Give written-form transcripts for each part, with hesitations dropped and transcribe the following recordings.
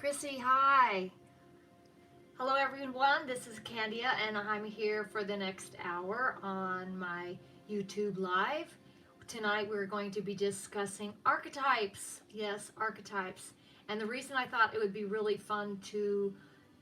Chrissy, hi. Hello everyone, this is Candia and I'm here for the next hour on my YouTube Live. Tonight we're going to be discussing archetypes. Yes, archetypes. And the reason I thought it would be really fun to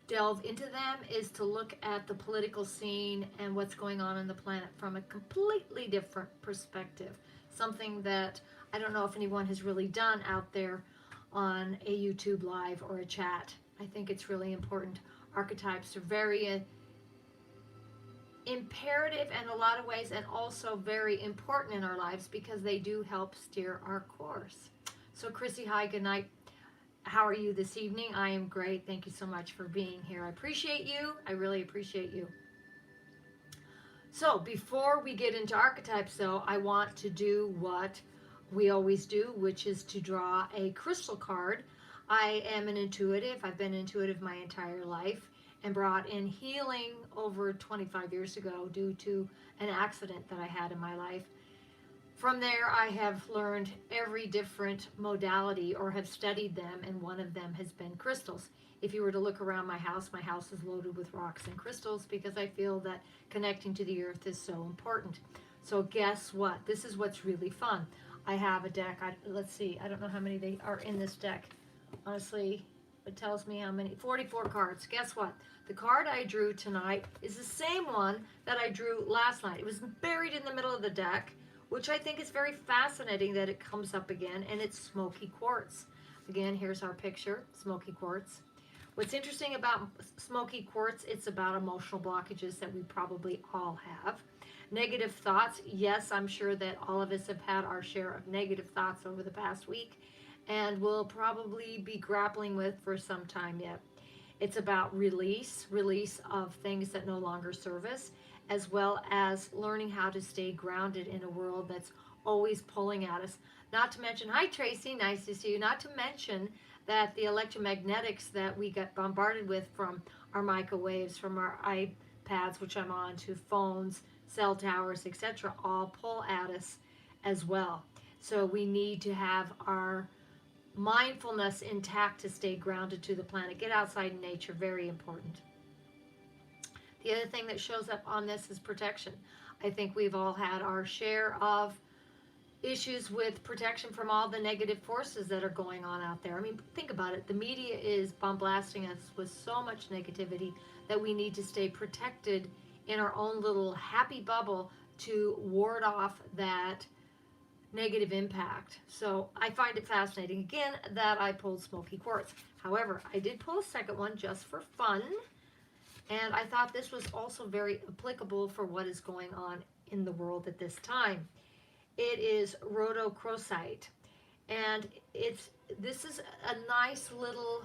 delve into them is to look at the political scene and what's going on the planet from a completely different perspective. Something that I don't know if anyone has really done out there on a YouTube Live or a chat. I think it's really important. Archetypes are very imperative in a lot of ways and also very important in our lives because they do help steer our course. So Chrissy, hi, good night. How are you this evening? I am great. Thank you so much for being here. I appreciate you. I really appreciate you. So before we get into archetypes though, I want to do what we always do, which is to draw a crystal card. I am an intuitive. I've been intuitive my entire life and brought in healing over 25 years ago due to an accident that I had in my life. From there, I have learned every different modality or have studied them, and one of them has been crystals. If you were to look around my house is loaded with rocks and crystals because I feel that connecting to the earth is so important. So guess what? This is what's really fun. I have a deck. Let's see. I don't know how many they are in this deck. Honestly, it tells me how many. 44 cards. Guess what? The card I drew tonight is the same one that I drew last night. It was buried in the middle of the deck, which I think is very fascinating that it comes up again, and it's smoky quartz. Again, here's our picture, smoky quartz. What's interesting about smoky quartz, it's about emotional blockages that we probably all have. Negative thoughts, yes, I'm sure that all of us have had our share of negative thoughts over the past week and will probably be grappling with for some time yet. It's about release of things that no longer serve us, as well as learning how to stay grounded in a world that's always pulling at us. Not to mention, hi Tracy, nice to see you. Not to mention that the electromagnetics that we get bombarded with from our microwaves, from our iPads, which I'm on, to phones, cell towers, etc., all pull at us as well. So we need to have our mindfulness intact to stay grounded to the planet. Get outside in nature, very important. The other thing that shows up on this is protection. I think we've all had our share of issues with protection from all the negative forces that are going on out there. I mean, think about it. The media is bombasting us with so much negativity that we need to stay protected in our own little happy bubble to ward off that negative impact. So I find it fascinating, again, that I pulled smoky quartz. However, I did pull a second one just for fun, and I thought this was also very applicable for what is going on in the world at this time. It is rhodochrosite, and this is a nice little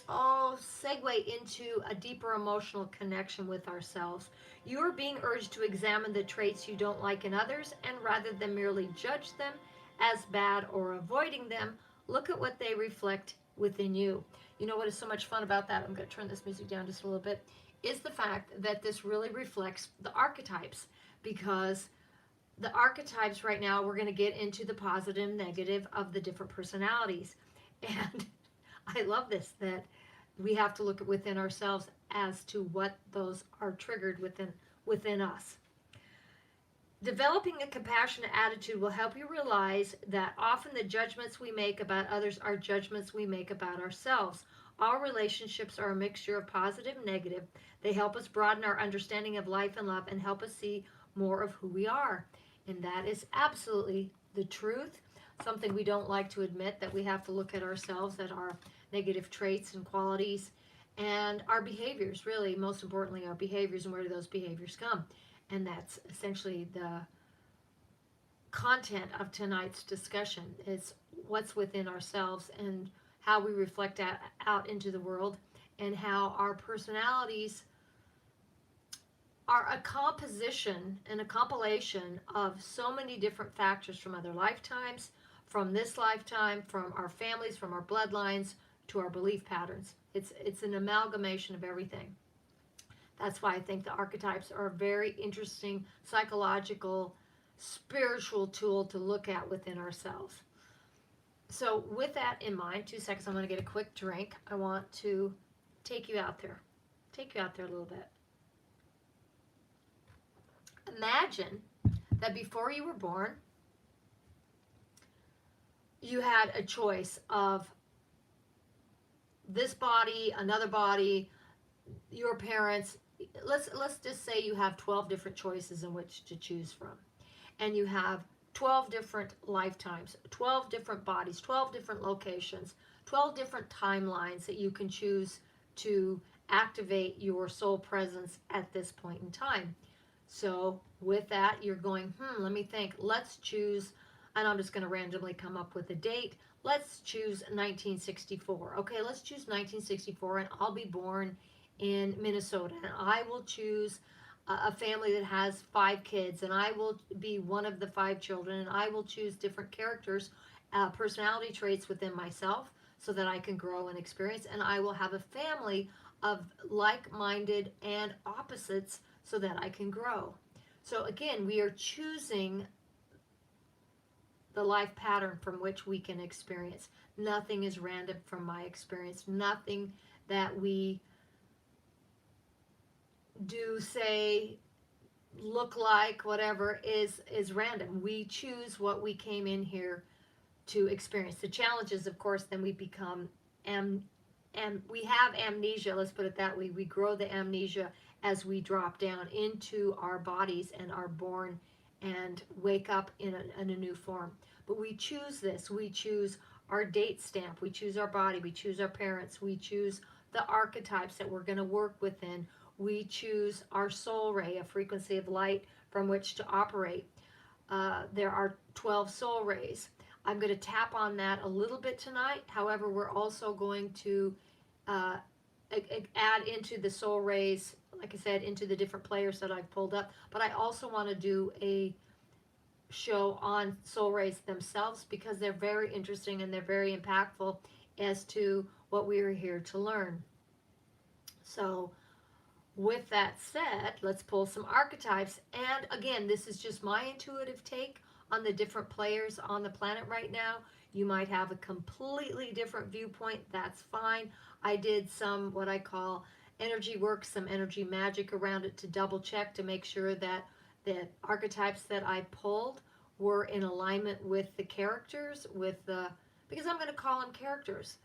segue into a deeper emotional connection with ourselves. You are being urged to examine the traits you don't like in others, and rather than merely judge them as bad or avoiding them, look at what they reflect within you. You know what is so much fun about that? I'm going to turn this music down just a little bit. Is the fact that this really reflects the archetypes, because the archetypes right now, we're going to get into the positive and negative of the different personalities. And I love this, that we have to look at within ourselves as to what those are triggered within us. Developing a compassionate attitude will help you realize that often the judgments we make about others are judgments we make about ourselves. All relationships are a mixture of positive and negative. They help us broaden our understanding of life and love and help us see more of who we are. And that is absolutely the truth. Something we don't like to admit, that we have to look at ourselves, at our negative traits and qualities and our behaviors, really, most importantly, our behaviors, and where do those behaviors come. And that's essentially the content of tonight's discussion. It's what's within ourselves and how we reflect that out into the world, and how our personalities are a composition and a compilation of so many different factors from other lifetimes, from this lifetime, from our families, from our bloodlines, to our belief patterns. It's an amalgamation of everything. That's why I think the archetypes are a very interesting psychological, spiritual tool to look at within ourselves. So with that in mind, 2 seconds, I'm going to get a quick drink. I want to take you out there. Take you out there a little bit. Imagine that before you were born, you had a choice of this body, another body, your parents. Let's just say you have 12 different choices in which to choose from. And you have 12 different lifetimes, 12 different bodies, 12 different locations, 12 different timelines that you can choose to activate your soul presence at this point in time. So with that, you're going, let me think. Let's choose, and I'm just going to randomly come up with a date. Let's choose 1964. Okay, let's choose 1964, and I'll be born in Minnesota, and I will choose a family that has 5 kids, and I will be one of the 5 children, and I will choose different characters, personality traits within myself so that I can grow and experience, and I will have a family of like-minded and opposites so that I can grow. So again, we are choosing the life pattern from which we can experience. Nothing is random from my experience. Nothing that we do, say, look like, whatever, is random. We choose what we came in here to experience. The challenge is, of course, then we become and we have amnesia, let's put it that way. We grow the amnesia as we drop down into our bodies and are born and wake up in a new form. But we choose this. We choose our date stamp. We choose our body. We choose our parents. We choose the archetypes that we're going to work within. We choose our soul ray, a frequency of light from which to operate. There are 12 soul rays. I'm going to tap on that a little bit tonight. However, we're also going to add into the soul rays, like I said, into the different players that I've pulled up. But I also want to do a show on soul rays themselves because they're very interesting and they're very impactful as to what we are here to learn. So with that said, let's pull some archetypes. And again, this is just my intuitive take on the different players on the planet right now. You might have a completely different viewpoint. That's fine. I did some what I call energy work, some energy magic around it to double check to make sure that the archetypes that I pulled were in alignment with the characters, because I'm going to call them characters.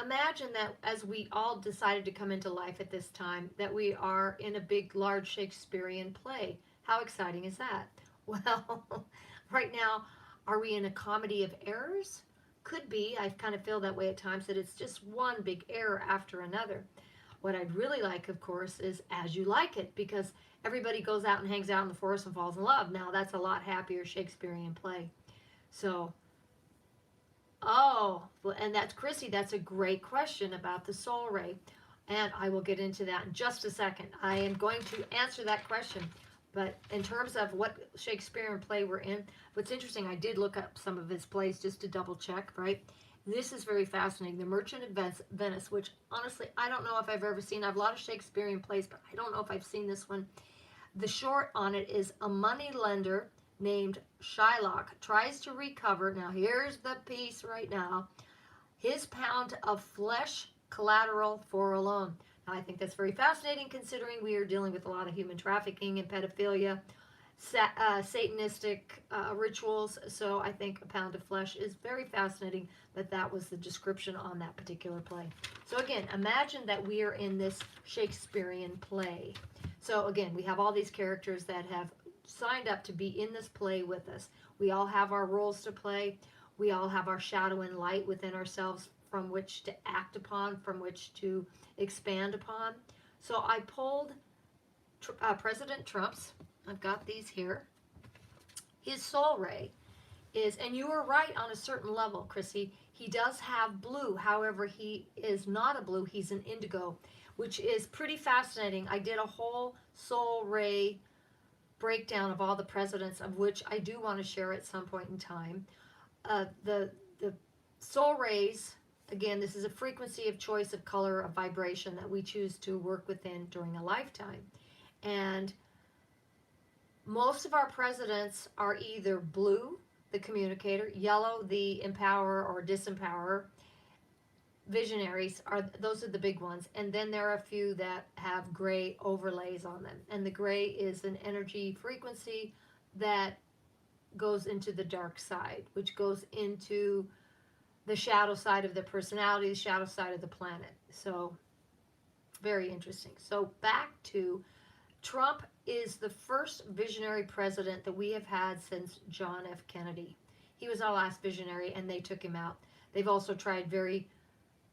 Imagine that as we all decided to come into life at this time, that we are in a big, large Shakespearean play. How exciting is that? Well, right now, are we in a comedy of errors? Could be. I kind of feel that way at times, that it's just one big error after another. What I'd really like, of course, is As You Like It, because everybody goes out and hangs out in the forest and falls in love. Now, that's a lot happier Shakespearean play. So, oh, and that's Chrissy. That's a great question about the soul ray. And I will get into that in just a second. I am going to answer that question. But in terms of what Shakespearean play we're in, what's interesting, I did look up some of his plays just to double check, right? This is very fascinating. The Merchant of Venice, which honestly, I don't know if I've ever seen. I have a lot of Shakespearean plays, but I don't know if I've seen this one. The short on it is a money lender named Shylock tries to recover, now here's the piece right now, his pound of flesh collateral for a loan. Now I think that's very fascinating considering we are dealing with a lot of human trafficking and pedophilia, satanistic rituals. So I think a pound of flesh is very fascinating that was the description on that particular play. So again, imagine that we are in this Shakespearean play. So again, we have all these characters that have signed up to be in this play with us. We all have our roles to play. We all have our shadow and light within ourselves from which to act upon, from which to expand upon. So I pulled President Trump's. I've got these here. His soul ray is, and you were right on a certain level, Chrissy, he does have blue. However, he is not a blue, he's an indigo, which is pretty fascinating. I did a whole soul ray breakdown of all the presidents, of which I do want to share at some point in time. The soul rays, again, this is a frequency of choice of color, of vibration that we choose to work within during a lifetime. And most of our presidents are either blue, the communicator. Yellow, the empower or disempower. Visionaries those are the big ones, and then there are a few that have gray overlays on them, and the gray is an energy frequency that goes into the dark side, which goes into the shadow side of the personality, the shadow side of the planet. So very interesting. So back to Trump is the first visionary president that we have had since John F. Kennedy. He was our last visionary, and they took him out. They've also tried very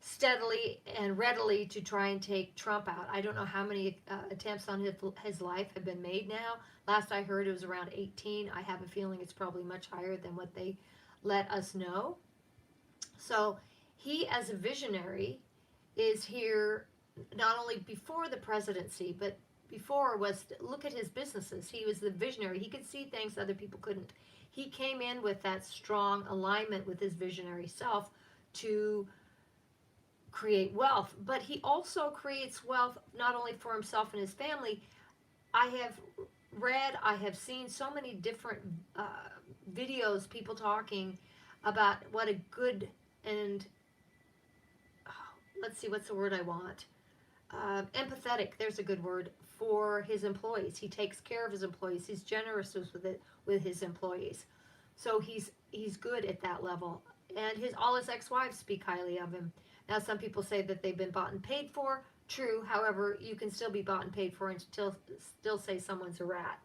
steadily and readily to try and take Trump out. I don't know how many attempts on his life have been made now. Last I heard it was around 18. I have a feeling it's probably much higher than what they let us know. So he, as a visionary, is here not only before the presidency, but before was, look at his businesses. He was the visionary. He could see things other people couldn't. He came in with that strong alignment with his visionary self to create wealth, but he also creates wealth not only for himself and his family. I have seen so many different videos, people talking about what a good and let's see, what's the word I want? Empathetic, there's a good word, for his employees. He takes care of his employees. He's generous with his employees. So he's good at that level. And all his ex-wives speak highly of him. Now, some people say that they've been bought and paid for. True. However, you can still be bought and paid for and still say someone's a rat.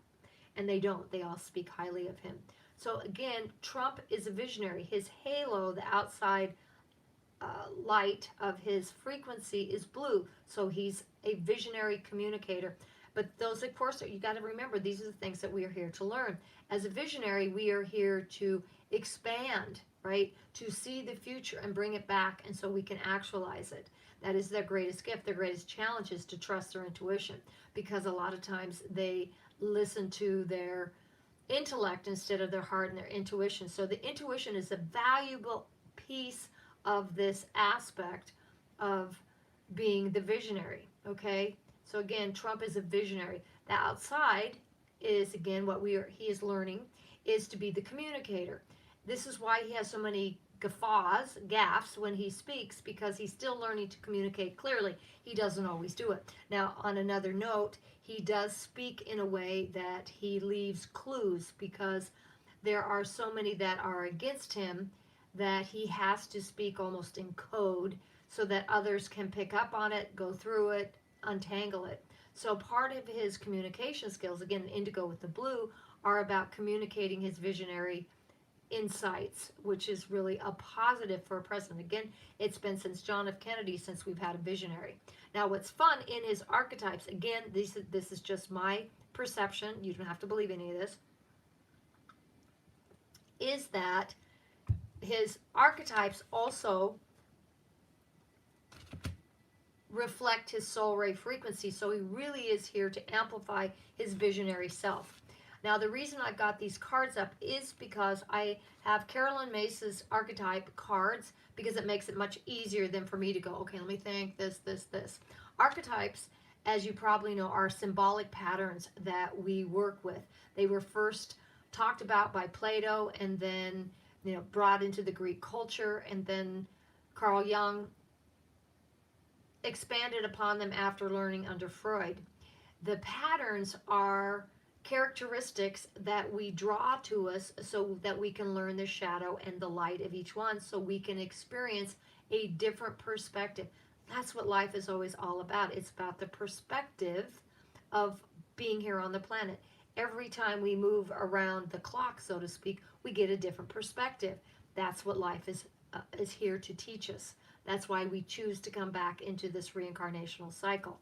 And they don't. They all speak highly of him. So again, Trump is a visionary. His halo, the outside light of his frequency, is blue. So he's a visionary communicator. But those, of course, you got to remember, these are the things that we are here to learn. As a visionary, we are here to expand, right? To see the future and bring it back, and so we can actualize it. That is their greatest gift. Their greatest challenge is to trust their intuition, because a lot of times they listen to their intellect instead of their heart and their intuition. So the intuition is a valuable piece of this aspect of being the visionary, okay? So again, Trump is a visionary. The outside is, again, what he is learning is to be the communicator. This is why he has so many gaffes when he speaks, because he's still learning to communicate clearly. He doesn't always do it. Now, on another note, he does speak in a way that he leaves clues, because there are so many that are against him that he has to speak almost in code so that others can pick up on it, go through it, untangle it. So part of his communication skills, again, indigo with the blue, are about communicating his visionary insights, which is really a positive for a president. Again, it's been since John F. Kennedy since we've had a visionary. Now, what's fun in his archetypes, again, this is just my perception, you don't have to believe any of this, is that his archetypes also reflect his soul ray frequency, so he really is here to amplify his visionary self. Now, the reason I've got these cards up is because I have Carolyn Mace's archetype cards, because it makes it much easier than for me to go, okay, let me think this. Archetypes, as you probably know, are symbolic patterns that we work with. They were first talked about by Plato, and then brought into the Greek culture, and then Carl Jung expanded upon them after learning under Freud. The patterns are characteristics that we draw to us so that we can learn the shadow and the light of each one, so we can experience a different perspective. That's what life is always all about. It's about the perspective of being here on the planet. Every time we move around the clock, so to speak, we get a different perspective. That's what life is here to teach us. That's why we choose to come back into this reincarnational cycle.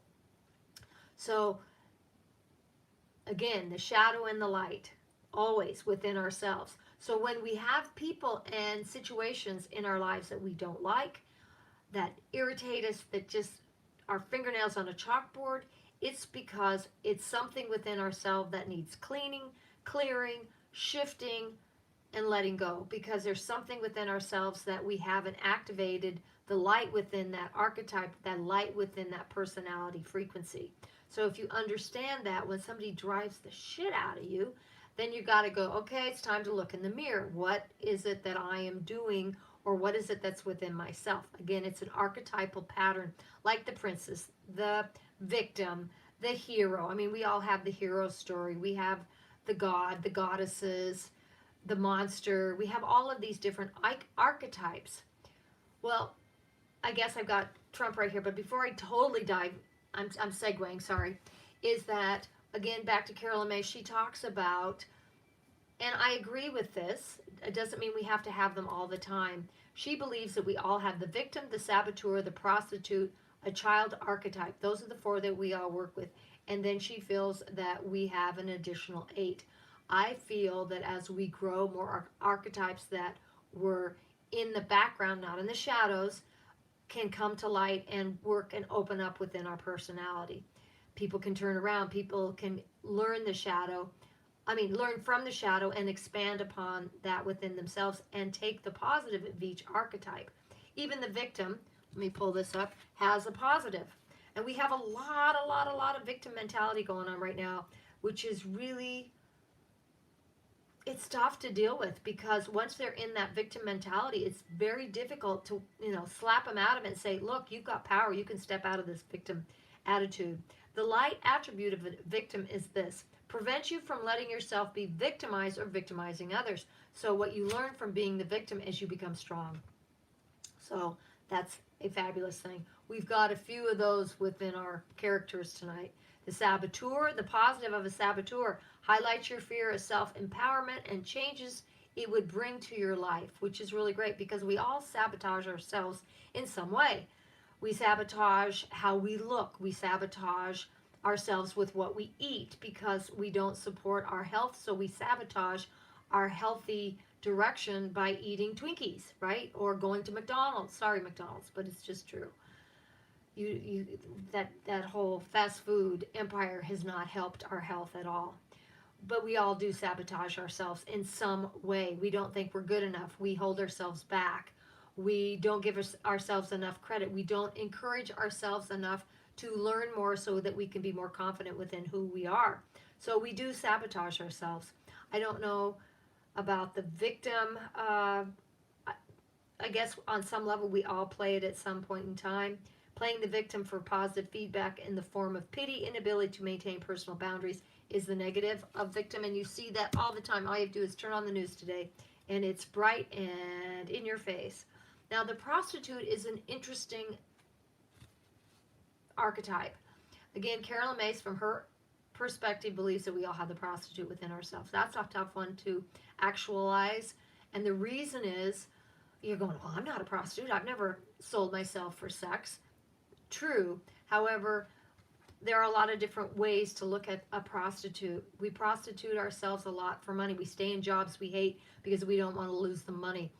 So, again, the shadow and the light, always within ourselves. So when we have people and situations in our lives that we don't like, that irritate us, that just are fingernails on a chalkboard, it's because it's something within ourselves that needs cleaning, clearing, shifting, and letting go. Because there's something within ourselves that we haven't activated, the light within that archetype, that light within that personality frequency. So if you understand that, when somebody drives the shit out of you, then you got to go, okay, it's time to look in the mirror. What is it that I am doing, or what is it that's within myself? Again, it's an archetypal pattern, like the princess, the victim, the hero. I mean, we all have the hero story. We have the god, the goddesses, the monster. We have all of these different archetypes. Well, I guess I've got Trump right here, but before I totally dive, I'm segueing, sorry, is that, again, back to Carolyn May, she talks about, and I agree with this, it doesn't mean we have to have them all the time. She believes that we all have the victim, the saboteur, the prostitute, a child archetype. Those are the 4 that we all work with. And then she feels that we have an additional 8. I feel that as we grow, more archetypes that were in the background, not in the shadows, can come to light and work and open up within our personality. People can turn around. People can learn learn from the shadow and expand upon that within themselves and take the positive of each archetype. Even the victim, let me pull this up, has a positive. And we have a lot of victim mentality going on right now, which is really, it's tough to deal with, because once they're in that victim mentality, it's very difficult to, slap them out of it and say, look, you've got power. You can step out of this victim attitude. The light attribute of a victim is this: prevent you from letting yourself be victimized or victimizing others. So what you learn from being the victim is you become strong. So that's a fabulous thing. We've got a few of those within our characters tonight. The saboteur, the positive of a saboteur, highlights your fear of self-empowerment and changes it would bring to your life, which is really great, because we all sabotage ourselves in some way. We sabotage how we look. We sabotage ourselves with what we eat because we don't support our health. So we sabotage our healthy direction by eating Twinkies, right? Or going to McDonald's. Sorry, McDonald's, but it's just true. That whole fast food empire has not helped our health at all. But we all do sabotage ourselves in some way. We don't think we're good enough. We hold ourselves back. We don't give ourselves enough credit. We don't encourage ourselves enough to learn more so that we can be more confident within who we are. So we do sabotage ourselves. I don't know about the victim. I guess on some level we all play it at some point in time. Playing the victim for positive feedback in the form of pity, inability to maintain personal boundaries is the negative of victim. And you see that all the time. All you have to do is turn on the news today, and it's bright and in your face. Now, the prostitute is an interesting archetype. Again, Carolyn Mace, from her perspective, believes that we all have the prostitute within ourselves. That's a tough one to actualize. And the reason is, you're going, well, I'm not a prostitute. I've never sold myself for sex. True. However, there are a lot of different ways to look at a prostitute. We prostitute ourselves a lot for money. We stay in jobs we hate because we don't want to lose the money.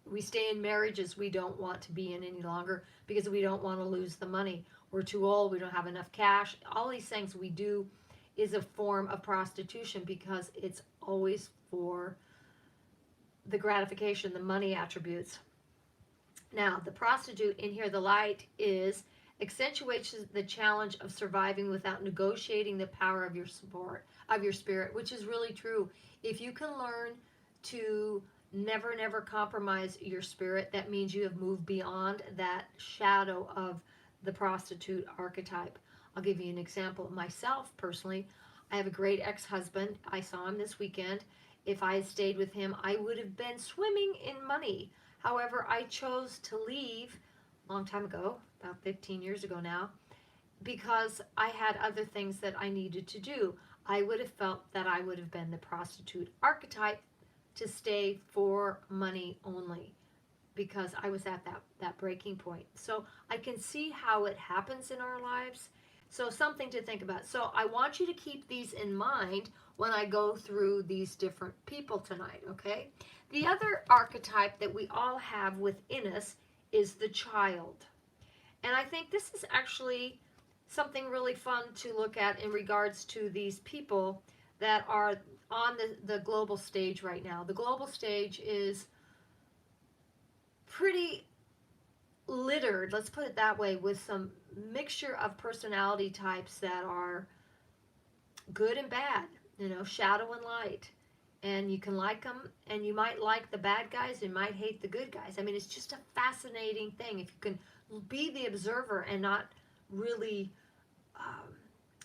We stay in marriages we don't want to be in any longer because we don't want to lose the money. We're too old. We don't have enough cash. All these things we do is a form of prostitution because it's always for the gratification, the money attributes. Now, the prostitute in here, the light, accentuates the challenge of surviving without negotiating the power of your spirit, which is really true. If you can learn to never compromise your spirit, that means you have moved beyond that shadow of the prostitute archetype. I'll give you an example. Myself, personally, I have a great ex-husband. I saw him this weekend. If I had stayed with him, I would have been swimming in money. However, I chose to leave a long time ago, about 15 years ago now, because I had other things that I needed to do. I would have felt that I would have been the prostitute archetype to stay for money only, because I was at that breaking point. So I can see how it happens in our lives. So something to think about. So I want you to keep these in mind when I go through these different people tonight, okay? The other archetype that we all have within us is the child. And I think this is actually something really fun to look at in regards to these people that are on the global stage right now. The global stage is pretty littered, let's put it that way, with some mixture of personality types that are good and bad, shadow and light. And you can like them, and you might like the bad guys, and might hate the good guys. I mean, it's just a fascinating thing. If you can be the observer and not really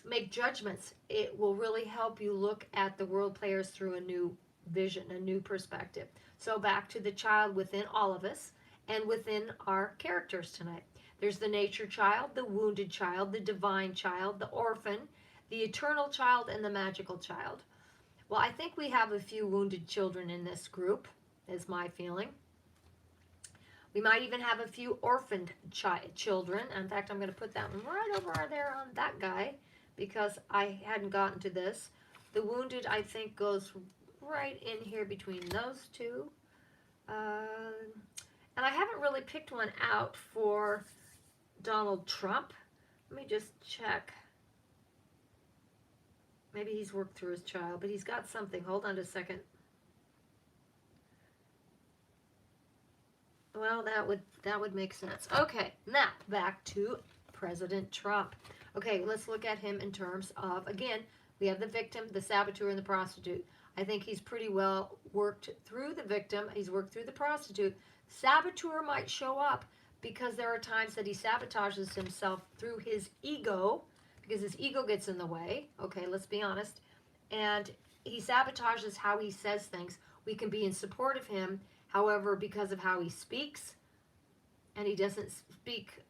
make judgments, it will really help you look at the world players through a new vision, a new perspective. So back to the child within all of us and within our characters tonight. There's the nature child, the wounded child, the divine child, the orphan, the eternal child, and the magical child. Well, I think we have a few wounded children in this group, is my feeling. We might even have a few orphaned children. In fact, I'm going to put that one right over there on that guy because I hadn't gotten to this. The wounded, I think, goes right in here between those two. And I haven't really picked one out for Donald Trump. Let me just check. Maybe he's worked through his child, but he's got something. Hold on a second. Well, that would make sense. Okay, now back to President Trump. Okay, let's look at him in terms of, again, we have the victim, the saboteur, and the prostitute. I think he's pretty well worked through the victim. He's worked through the prostitute. Saboteur might show up because there are times that he sabotages himself through his ego, because his ego gets in the way. Okay, let's be honest. And he sabotages how he says things. We can be in support of him. However, because of how he speaks, and he doesn't speak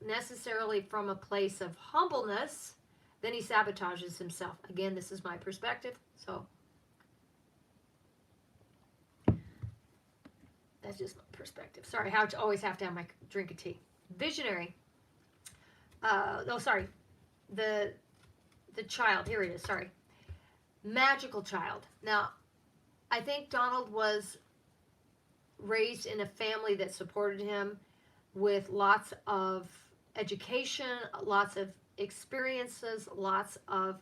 necessarily from a place of humbleness, then he sabotages himself. Again, this is my perspective, so that's just my perspective. Sorry, I always have to have my drink of tea. Visionary. The child. Here it is. Sorry. Magical child. Now, I think Donald was raised in a family that supported him with lots of education, lots of experiences, lots of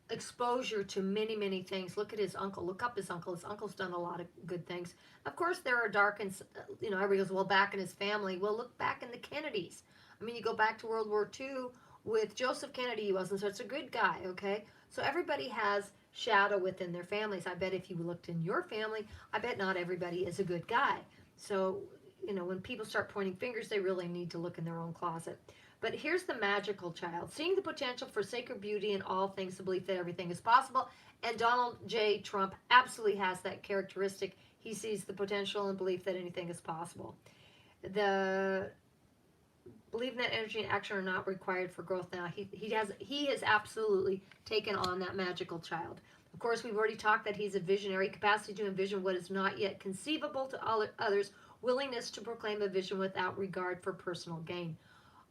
exposure to many, many things. Look at his uncle. Look up his uncle. His uncle's done a lot of good things. Of course, there are dark and, everybody goes, well, back in his family. Well, look back in the Kennedys. I mean, you go back to World War II with Joseph Kennedy. He wasn't such a good guy, okay? So everybody has shadow within their families. I bet if you looked in your family, I bet not everybody is a good guy. So, when people start pointing fingers, they really need to look in their own closet. But here's the magical child. Seeing the potential for sacred beauty in all things, the belief that everything is possible. And Donald J. Trump absolutely has that characteristic. He sees the potential and belief that anything is possible. The believing that energy and action are not required for growth now. He has absolutely taken on that magical child. Of course, we've already talked that he's a visionary, capacity to envision what is not yet conceivable to all others, willingness to proclaim a vision without regard for personal gain.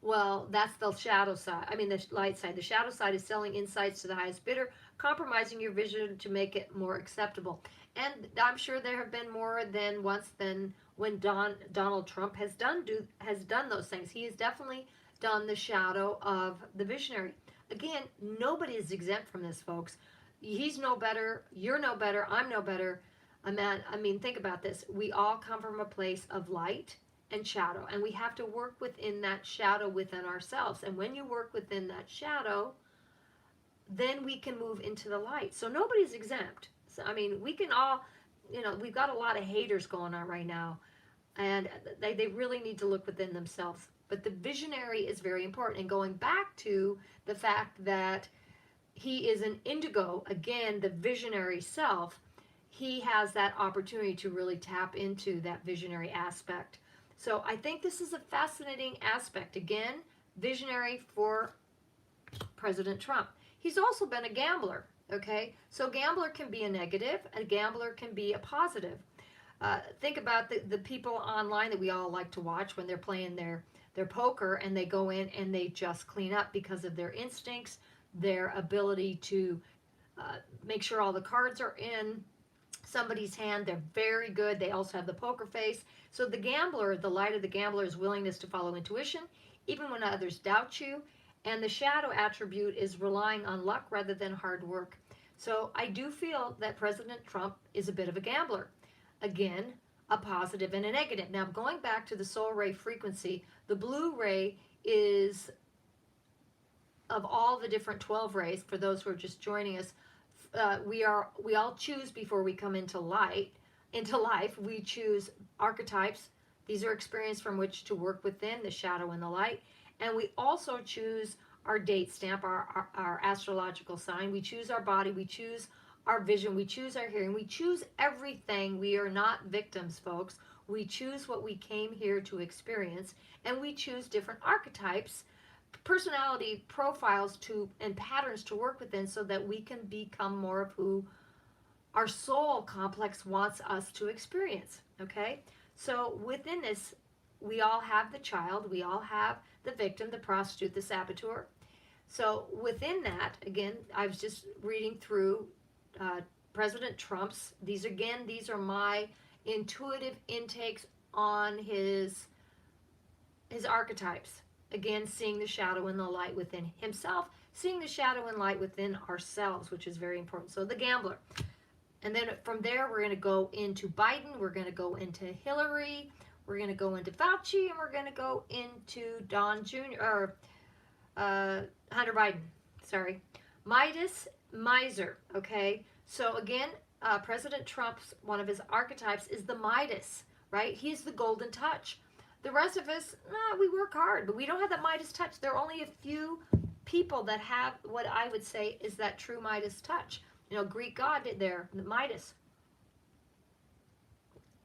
Well, that's the shadow side. I mean, the light side. The shadow side is selling insights to the highest bidder, compromising your vision to make it more acceptable. And I'm sure there have been more than once than when Donald Trump has done those things. He has definitely done the shadow of the visionary. Again, nobody is exempt from this, folks. He's no better. You're no better. I'm no better. I mean, think about this. We all come from a place of light and shadow, and we have to work within that shadow within ourselves. And when you work within that shadow, then we can move into the light. So nobody's exempt. So, I mean, we can all, we've got a lot of haters going on right now, and they really need to look within themselves. But the visionary is very important. And going back to the fact that he is an indigo, again, the visionary self, he has that opportunity to really tap into that visionary aspect. So I think this is a fascinating aspect. Again, visionary for President Trump. He's also been a gambler, okay? So gambler can be a negative, a gambler can be a positive. Think about the people online that we all like to watch when they're playing their poker, and they go in and they just clean up because of their instincts, their ability to make sure all the cards are in somebody's hand. They're very good. They also have the poker face. So the gambler, the light of the gambler is willingness to follow intuition, even when others doubt you. And the shadow attribute is relying on luck rather than hard work. So I do feel that President Trump is a bit of a gambler. Again, a positive and a negative. Now, going back to the soul ray frequency, the blue ray is, of all the different 12 rays, for those who are just joining us, we all choose before we come into life. We choose archetypes. These are experiences from which to work within the shadow and the light. And we also choose our date stamp, our astrological sign. We choose our body. We choose our vision. We choose our hearing. We choose everything. We are not victims, folks. We choose what we came here to experience. And we choose different archetypes, personality profiles and patterns to work within, so that we can become more of who our soul complex wants us to experience. Okay, so within this, we all have the child, we all have the victim, the prostitute, the saboteur. So within that, again, I was just reading through President Trump's, these are my intuitive intakes on his archetypes. Again, seeing the shadow and the light within himself, seeing the shadow and light within ourselves, which is very important. So the gambler. And then from there, we're going to go into Biden, we're going to go into Hillary, we're going to go into Fauci, and we're going to go into Don Jr., or Hunter Biden, sorry. Midas, miser, okay? So again, President Trump's, one of his archetypes is the Midas, right? He's the golden touch. The rest of us, we work hard, but we don't have that Midas touch. There are only a few people that have what I would say is that true Midas touch. You know, Greek god did there, the Midas.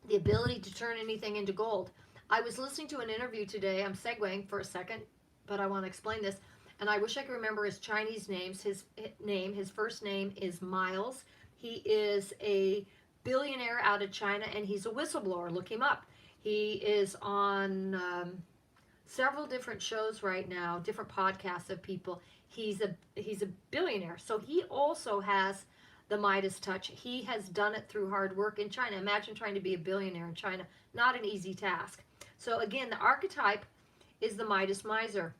The ability to turn anything into gold. I was listening to an interview today. I'm segueing for a second, but I want to explain this. And I wish I could remember his Chinese names. His first name is Miles. He is a billionaire out of China, and he's a whistleblower. Look him up. He is on several different shows right now, different podcasts of people. He's a billionaire. So he also has the Midas touch. He has done it through hard work in China. Imagine trying to be a billionaire in China. Not an easy task. So again, the archetype is the Midas miser.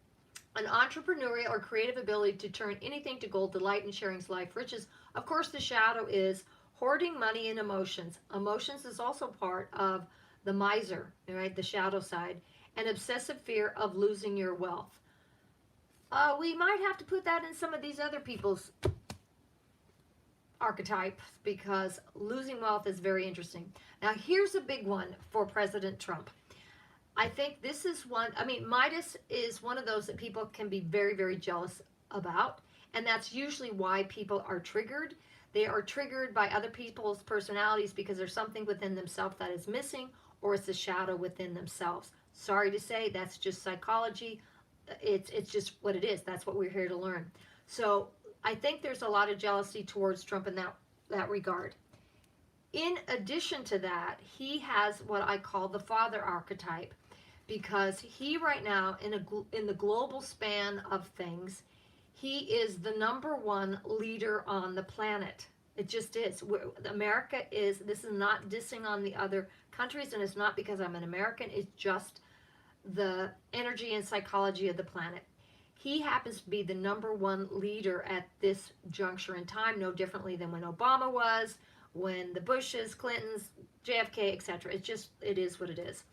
An entrepreneurial or creative ability to turn anything to gold, delight in sharing life riches. Of course, the shadow is hoarding money and emotions. Emotions is also part of the miser, right? The shadow side. An obsessive fear of losing your wealth. We might have to put that in some of these other people's archetypes, because losing wealth is very interesting. Now, here's a big one for President Trump. I think this is one, Midas is one of those that people can be very, very jealous about. And that's usually why people are triggered. They are triggered by other people's personalities because there's something within themselves that is missing, or it's a shadow within themselves. Sorry to say, that's just psychology. It's just what it is. That's what we're here to learn. So I think there's a lot of jealousy towards Trump in that regard. In addition to that, he has what I call the father archetype, because he right now, in the global span of things, he is the #1 leader on the planet. It just is. America is, this is not dissing on the other countries, and it's not because I'm an American, it's just the energy and psychology of the planet. He happens to be the #1 leader at this juncture in time, no differently than when Obama was, when the Bushes, Clintons, JFK, etc. It is what it is.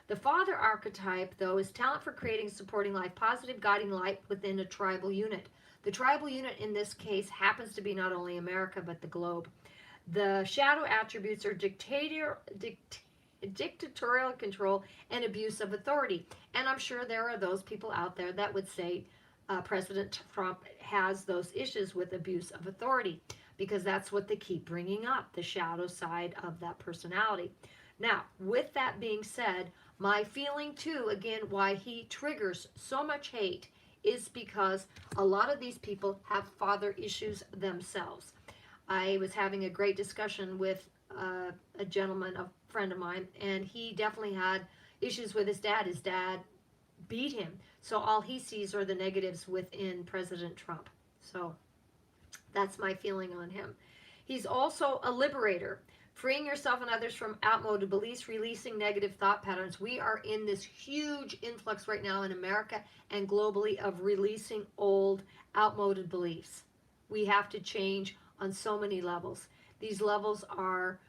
The father archetype, though, is talent for creating, supporting life, positive guiding light within a tribal unit. The tribal unit in this case happens to be not only America, but the globe. The shadow attributes are dictatorial control and abuse of authority. And I'm sure there are those people out there that would say President Trump has those issues with abuse of authority, because that's what they keep bringing up, the shadow side of that personality. Now, with that being said, my feeling too, again, why he triggers so much hate is because a lot of these people have father issues themselves. I was having a great discussion with a gentleman, a friend of mine, and he definitely had issues with his dad. His dad beat him. So all he sees are the negatives within President Trump. So that's my feeling on him. He's also a liberator, freeing yourself and others from outmoded beliefs, releasing negative thought patterns. We are in this huge influx right now in America and globally of releasing old, outmoded beliefs. We have to change on so many levels. These levels are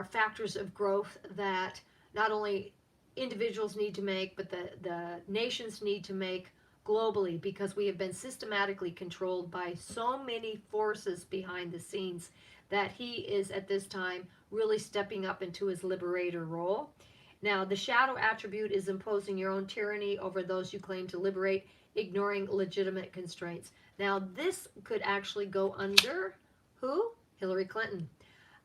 factors of growth that not only individuals need to make, but the nations need to make globally, because we have been systematically controlled by so many forces behind the scenes that he is at this time really stepping up into his liberator role. Now, the shadow attribute is imposing your own tyranny over those you claim to liberate, ignoring legitimate constraints. Now, this could actually go under who? Hillary Clinton.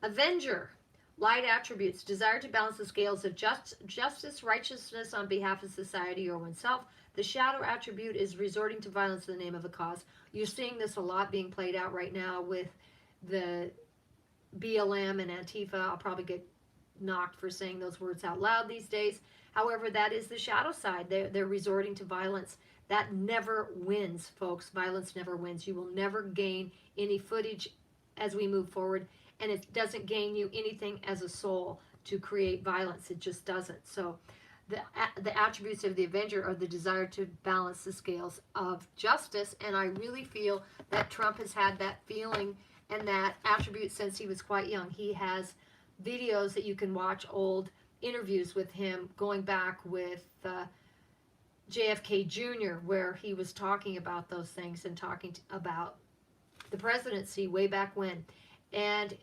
Avenger. Light attributes. Desire to balance the scales of justice, righteousness on behalf of society or oneself. The shadow attribute is resorting to violence in the name of a cause. You're seeing this a lot being played out right now with the BLM and Antifa. I'll probably get knocked for saying those words out loud these days. However, that is the shadow side. They're resorting to violence. That never wins, folks. Violence never wins. You will never gain any footage as we move forward, and it doesn't gain you anything as a soul to create violence. It just doesn't. So the attributes of the Avenger are the desire to balance the scales of justice, and I really feel that Trump has had that feeling and that attribute since he was quite young. He has videos that you can watch, old interviews with him going back with JFK Jr., where he was talking about those things and talking about the presidency way back when. And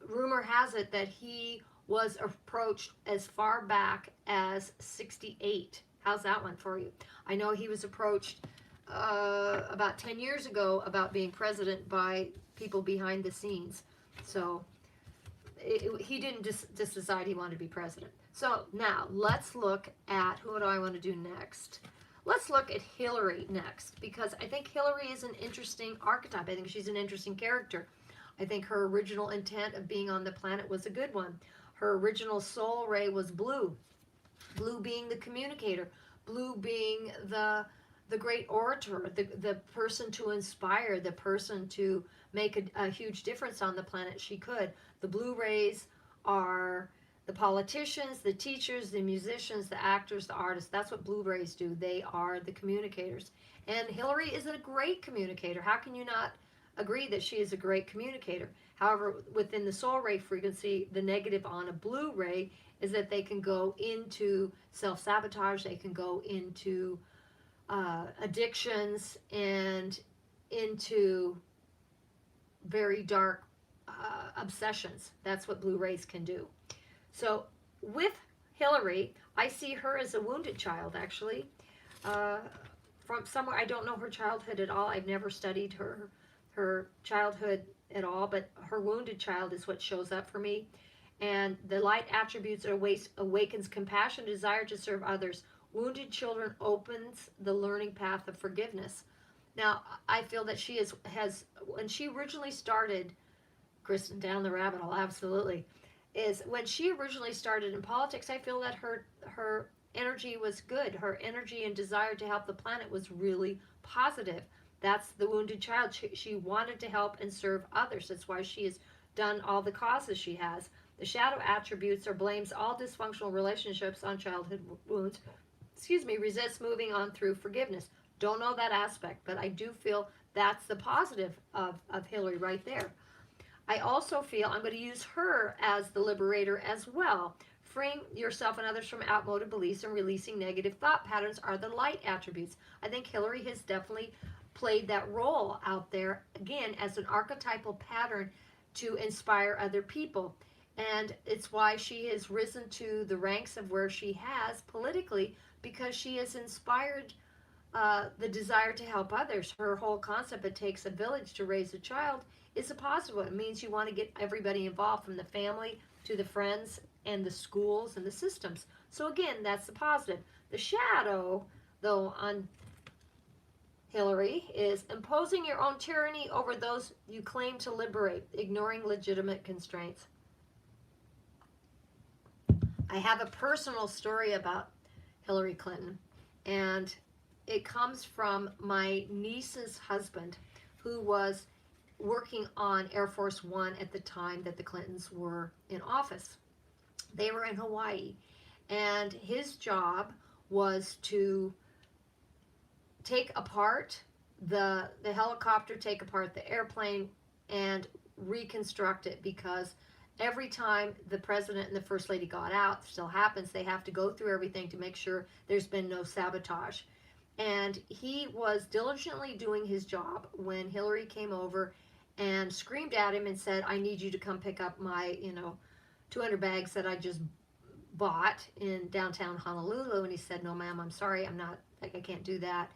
rumor has it that he was approached as far back as 68. How's that one for you? I know he was approached about 10 years ago about being president by people behind the scenes. So he didn't just decide he wanted to be president. So now let's look at, who do I want to do next? Let's look at Hillary next, because I think Hillary is an interesting archetype. I think she's an interesting character. I think her original intent of being on the planet was a good one. Her original soul ray was blue. Blue being the communicator. Blue being the great orator, the person to inspire, the person to make a huge difference on the planet. She could. The blue rays are the politicians, the teachers, the musicians, the actors, the artists. That's what blue rays do. They are the communicators. And Hillary is a great communicator. How can you not agree that she is a great communicator? However, within the soul ray frequency, the negative on a blue ray is that they can go into self-sabotage, they can go into addictions, and into very dark obsessions. That's what blue rays can do. So with Hillary, I see her as a wounded child, actually. From somewhere, I don't know her childhood at all. I've never studied her childhood at all, but her wounded child is what shows up for me. And the light attributes awakens compassion, desire to serve others. Wounded children opens the learning path of forgiveness. Now, I feel that she has, when she originally started, Kristen, down the rabbit hole, absolutely, is when she originally started in politics, I feel that her energy was good. Her energy and desire to help the planet was really positive. That's the wounded child. She wanted to help and serve others. That's why she has done all the causes she has. The shadow attributes or blames all dysfunctional relationships on childhood wounds. Resists moving on through forgiveness. Don't know that aspect, but I do feel that's the positive of Hillary right there. I also feel I'm going to use her as the liberator as well. Freeing yourself and others from outmoded beliefs and releasing negative thought patterns are the light attributes. I think Hillary has definitely played that role out there, again, as an archetypal pattern to inspire other people. And it's why she has risen to the ranks of where she has politically, because she has inspired the desire to help others. Her whole concept, it takes a village to raise a child, is a positive one. It means you want to get everybody involved, from the family to the friends and the schools and the systems. So again, that's the positive. The shadow, though, on Hillary is imposing your own tyranny over those you claim to liberate, ignoring legitimate constraints. I have a personal story about Hillary Clinton, and it comes from my niece's husband, who was working on Air Force One at the time that the Clintons were in office. They were in Hawaii, and his job was to take apart the helicopter, take apart the airplane, and reconstruct it, because every time the president and the first lady got out, still happens, they have to go through everything to make sure there's been no sabotage. And he was diligently doing his job when Hillary came over and screamed at him and said, I need you to come pick up my, 200 bags that I just bought in downtown Honolulu. And he said, no, ma'am, I'm sorry. I'm not, like, I can't do that.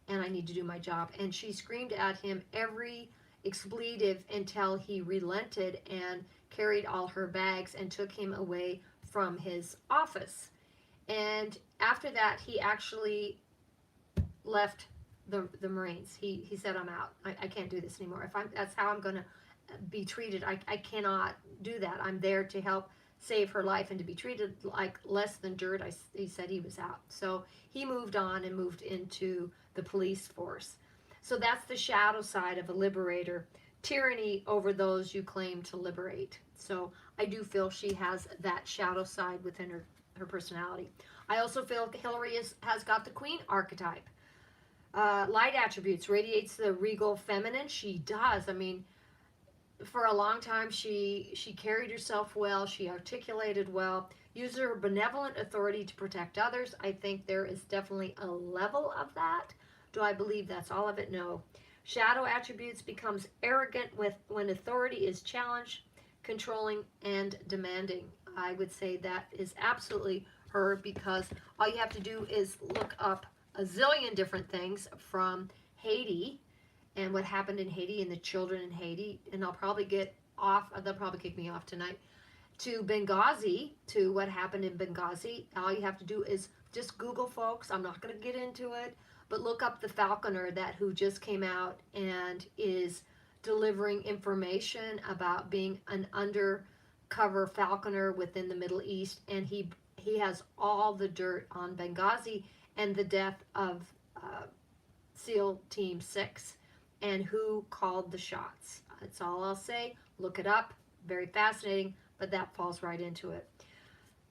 And I need to do my job. And she screamed at him every expletive until he relented and carried all her bags and took him away from his office. And after that, he actually left the Marines. He said, I'm out. I can't do this anymore. That's how I'm going to be treated. I cannot do that. I'm there to help save her life, and to be treated like less than dirt, he said he was out. So he moved on and moved into the police force. So that's the shadow side of a liberator. Tyranny over those you claim to liberate. So I do feel she has that shadow side within her personality. I also feel Hillary has got the queen archetype. Light attributes, radiates the regal feminine. She does. I mean, for a long time, she carried herself well. She articulated well. Used her benevolent authority to protect others. I think there is definitely a level of that. Do I believe that's all of it? No. Shadow attributes becomes arrogant when authority is challenged, controlling, and demanding. I would say that is absolutely her, because all you have to do is look up a zillion different things from Haiti and what happened in Haiti and the children in Haiti, and I'll probably get off, they'll probably kick me off tonight, to Benghazi, to what happened in Benghazi. All you have to do is just Google, folks. I'm not going to get into it, but look up the falconer who just came out and is delivering information about being an undercover falconer within the Middle East, and he has all the dirt on Benghazi and the death of SEAL Team 6 and who called the shots. That's all I'll say. Look it up. Very fascinating, but that falls right into it.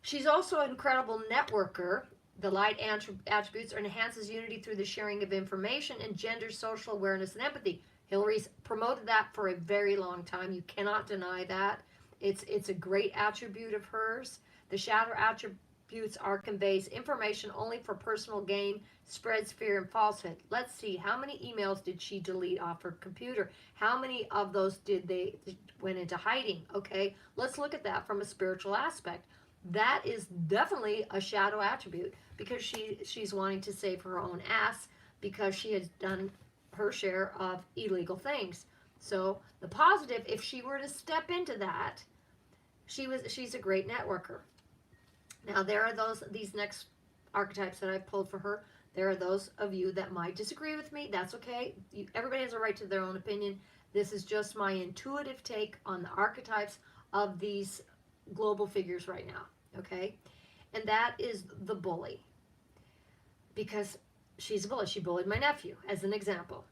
She's also an incredible networker. The light attributes enhances unity through the sharing of information, and gender social awareness and empathy. Hillary's promoted that for a very long time. You cannot deny that. It's a great attribute of hers. The shadow attributes are conveys information only for personal gain, spreads fear and falsehood. Let's see, how many emails did she delete off her computer? How many of those went into hiding? Okay, let's look at that from a spiritual aspect. That is definitely a shadow attribute, because she's wanting to save her own ass because she has done her share of illegal things. So the positive, if she were to step into that, she's a great networker. Now there are these next archetypes that I've pulled for her. There are those of you that might disagree with me. That's okay. Everybody has a right to their own opinion. This is just my intuitive take on the archetypes of these global figures right now, okay? And that is the bully, because she's a bully. She bullied my nephew, as an example.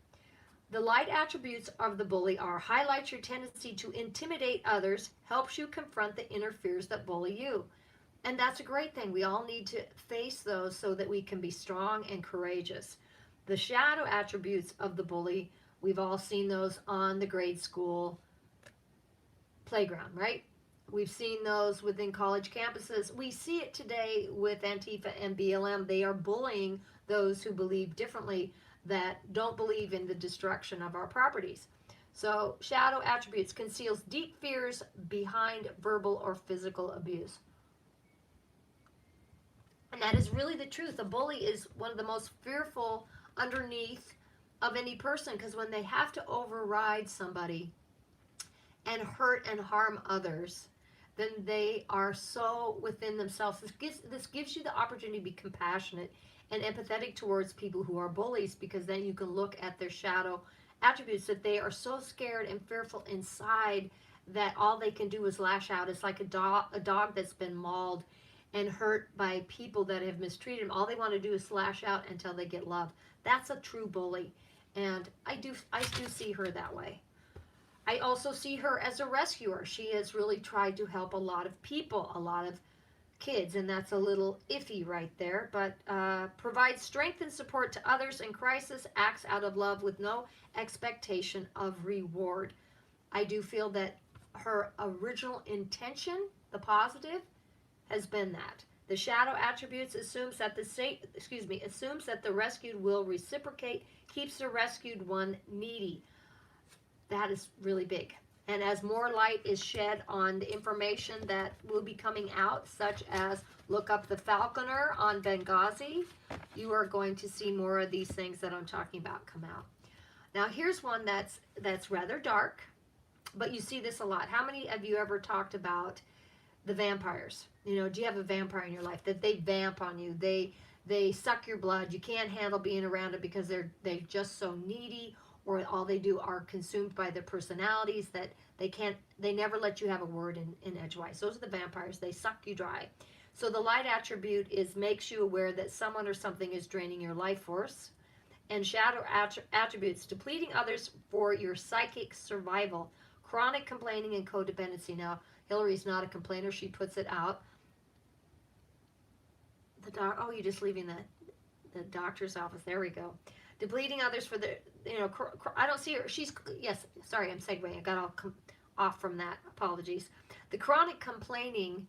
The light attributes of the bully are: highlights your tendency to intimidate others, helps you confront the inner fears that bully you. And that's a great thing. We all need to face those so that we can be strong and courageous. The shadow attributes of the bully, we've all seen those on the grade school playground, right? We've seen those within college campuses. We see it today with Antifa and BLM. They are bullying those who believe differently, that don't believe in the destruction of our properties. So shadow attributes conceals deep fears behind verbal or physical abuse. And that is really the truth. A bully is one of the most fearful underneath of any person, because when they have to override somebody and hurt and harm others, then they are so within themselves. This gives you the opportunity to be compassionate and empathetic towards people who are bullies, because then you can look at their shadow attributes, that they are so scared and fearful inside that all they can do is lash out. It's like a dog that's been mauled and hurt by people that have mistreated them. All they want to do is lash out until they get love. That's a true bully, and I do see her that way. I also see her as a rescuer. She has really tried to help a lot of people, a lot of kids, and that's a little iffy right there, but provides strength and support to others in crisis, acts out of love with no expectation of reward. I do feel that her original intention, the positive, has been that. The shadow attributes assumes that assumes that the rescued will reciprocate, keeps the rescued one needy. That is really big. And as more light is shed on the information that will be coming out, such as look up the Falconer on Benghazi, you are going to see more of these things that I'm talking about come out. Now here's one that's rather dark, but you see this a lot. How many of you ever talked about the vampires? You know, do you have a vampire in your life that they vamp on you? They suck your blood. You can't handle being around it because they're just so needy, or all they do are consumed by their personalities that they never let you have a word in edgewise. Those are the vampires. They suck you dry. So the light attribute makes you aware that someone or something is draining your life force. And shadow attributes, depleting others for your psychic survival, chronic complaining and codependency. Now, Hillary's not a complainer. She puts it out. Oh, you're just leaving the doctor's office. There we go. Depleting others for the, I don't see her. Yes, sorry, I'm segueing. I got all off from that. Apologies. The chronic complaining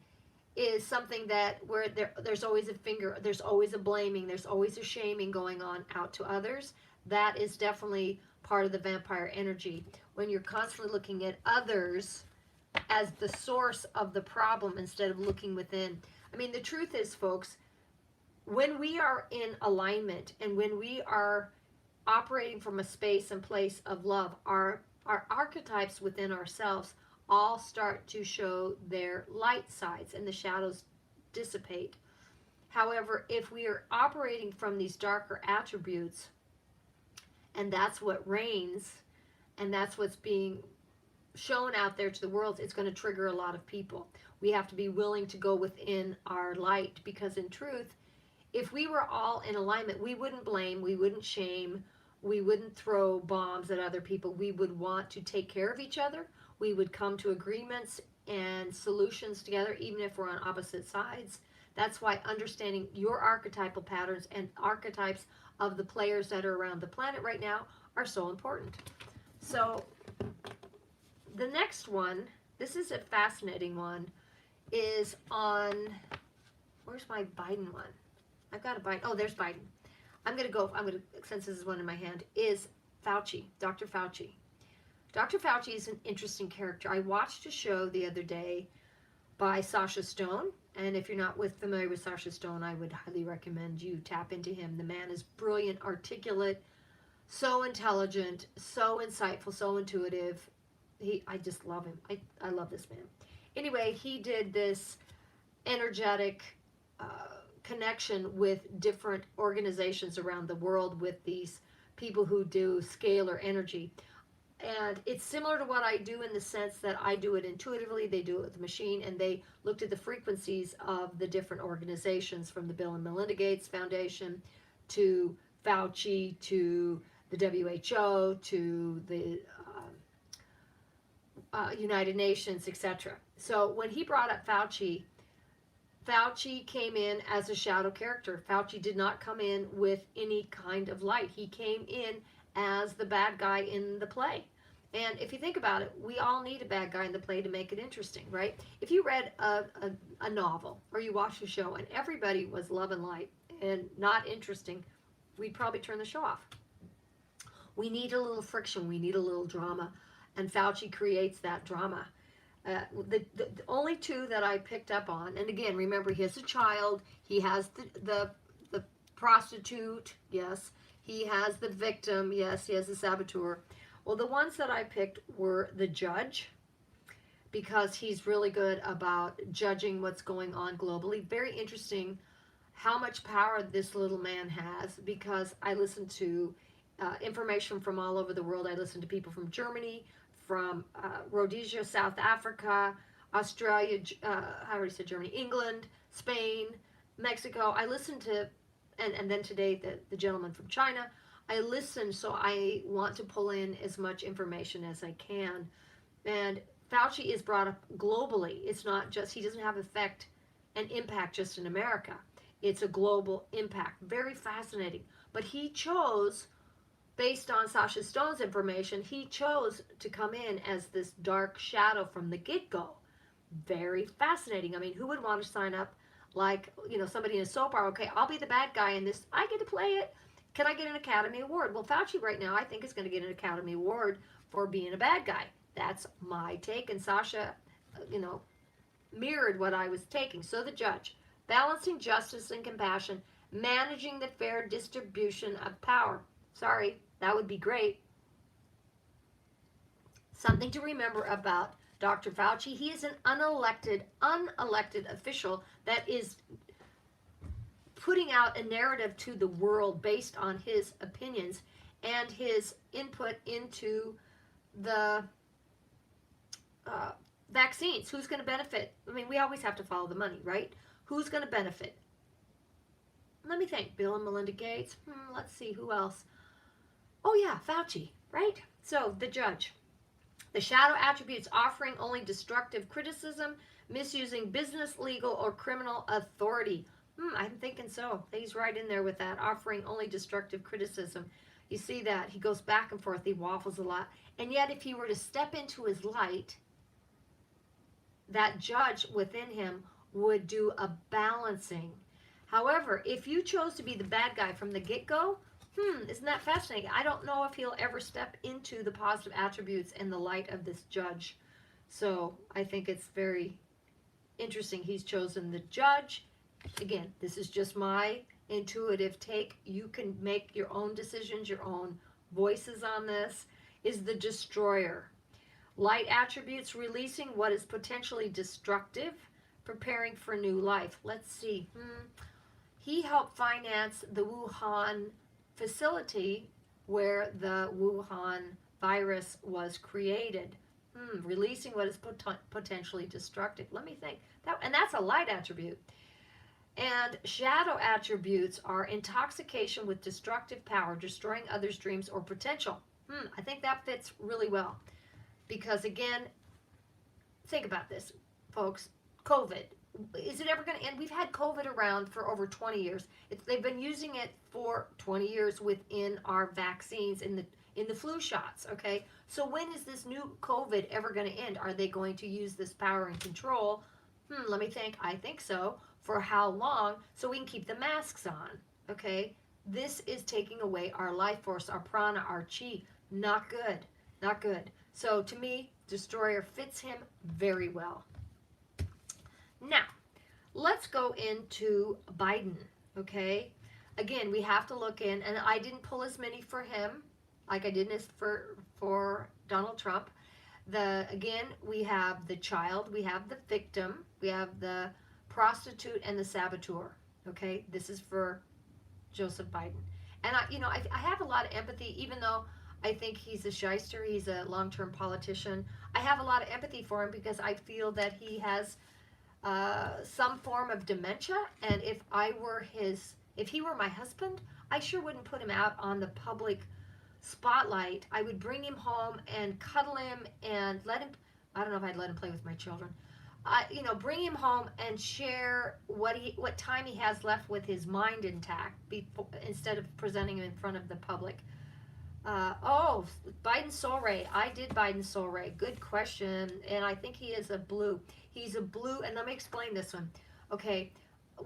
is something that where there's always a finger, there's always a blaming, there's always a shaming going on out to others. That is definitely part of the vampire energy. When you're constantly looking at others as the source of the problem instead of looking within. I mean, the truth is, folks, when we are in alignment and when we are operating from a space and place of love, our archetypes within ourselves all start to show their light sides and the shadows dissipate. However, if we are operating from these darker attributes, and that's what reigns, and that's what's being shown out there to the world, it's going to trigger a lot of people. We have to be willing to go within our light, because in truth, if we were all in alignment, we wouldn't blame, we wouldn't shame, we wouldn't throw bombs at other people. We would want to take care of each other. We would come to agreements and solutions together, even if we're on opposite sides. That's why understanding your archetypal patterns and archetypes of the players that are around the planet right now are so important. So the next one, this is a fascinating one, is on, where's my Biden one? I've got a Biden. Oh, there's Biden. Since this is one in my hand, is Fauci, Dr. Fauci. Dr. Fauci is an interesting character. I watched a show the other day by Sasha Stone, and if you're not familiar with Sasha Stone, I would highly recommend you tap into him. The man is brilliant, articulate, so intelligent, so insightful, so intuitive. I just love him. I love this man. Anyway, he did this energetic connection with different organizations around the world with these people who do scalar energy. And it's similar to what I do in the sense that I do it intuitively, they do it with the machine, and they looked at the frequencies of the different organizations, from the Bill and Melinda Gates Foundation to Fauci to the WHO to the United Nations, etc. So when he brought up Fauci, Fauci came in as a shadow character. Fauci did not come in with any kind of light. He came in as the bad guy in the play. And if you think about it, we all need a bad guy in the play to make it interesting, right? If you read a novel or you watched a show and everybody was love and light and not interesting, we'd probably turn the show off. We need a little friction. We need a little drama. And Fauci creates that drama. The only two that I picked up on, and again, remember, he has a child, he has the prostitute, yes, he has the victim, yes, he has the saboteur. Well, the ones that I picked were the judge, because he's really good about judging what's going on globally. Very interesting how much power this little man has, because I listen to information from all over the world. I listen to people from Germany, from Rhodesia, South Africa, Australia, I already said Germany, England, Spain, Mexico. I listen to, and then today the gentleman from China. I listen, so I want to pull in as much information as I can. And Fauci is brought up globally. It's not just, he doesn't have effect and impact just in America. It's a global impact. Very fascinating. But he chose, based on Sasha Stone's information, he chose to come in as this dark shadow from the get-go. Very fascinating. I mean, who would want to sign up like, you know, somebody in a soap opera. Okay, I'll be the bad guy in this. I get to play it. Can I get an Academy Award? Well, Fauci right now, I think, is going to get an Academy Award for being a bad guy. That's my take. And Sasha, you know, mirrored what I was taking. So the judge, balancing justice and compassion, managing the fair distribution of power. Sorry, that would be great. Something to remember about Dr. Fauci, he is an unelected official that is putting out a narrative to the world based on his opinions and his input into the vaccines. Who's going to benefit? I mean, we always have to follow the money, right? Who's going to benefit? Let me think. Bill and Melinda Gates. Let's see, who else? Oh yeah, Fauci, right? So the judge. The shadow attributes offering only destructive criticism, misusing business, legal, or criminal authority. I'm thinking so. He's right in there with that, offering only destructive criticism. You see that. He goes back and forth. He waffles a lot. And yet if he were to step into his light, that judge within him would do a balancing. However, if you chose to be the bad guy from the get-go, isn't that fascinating? I don't know if he'll ever step into the positive attributes in the light of this judge. So I think it's very interesting he's chosen the judge. Again, this is just my intuitive take. You can make your own decisions, your own voices on this. Is the destroyer. Light attributes, releasing what is potentially destructive, preparing for new life. Let's see. He helped finance the Wuhan facility where the Wuhan virus was created. Releasing what is potentially destructive. Let me think. And that's a light attribute. And shadow attributes are intoxication with destructive power, destroying others' dreams or potential. I think that fits really well. Because again, think about this, folks. COVID. Is it ever going to end? We've had COVID around for over 20 years. They've been using it for 20 years within our vaccines in the flu shots, okay? So when is this new COVID ever going to end? Are they going to use this power and control? Let me think. I think so. For how long? So we can keep the masks on, okay? This is taking away our life force, our prana, our chi. Not good. Not good. So to me, destroyer fits him very well. Now, let's go into Biden, okay? Again, we have to look in, and I didn't pull as many for him like I did for Donald Trump. Again, we have the child, we have the victim, we have the prostitute, and the saboteur, okay? This is for Joseph Biden. And I have a lot of empathy, even though I think he's a shyster, he's a long-term politician. I have a lot of empathy for him because I feel that he has some form of dementia, and if he were my husband, I sure wouldn't put him out on the public spotlight. I would bring him home and cuddle him and let him, I don't know if I'd let him play with my children. Bring him home and share what time he has left with his mind intact instead of presenting him in front of the public. Biden's soul ray. I did Biden's soul ray. Good question. And I think he is a blue. He's a blue. And let me explain this one. Okay.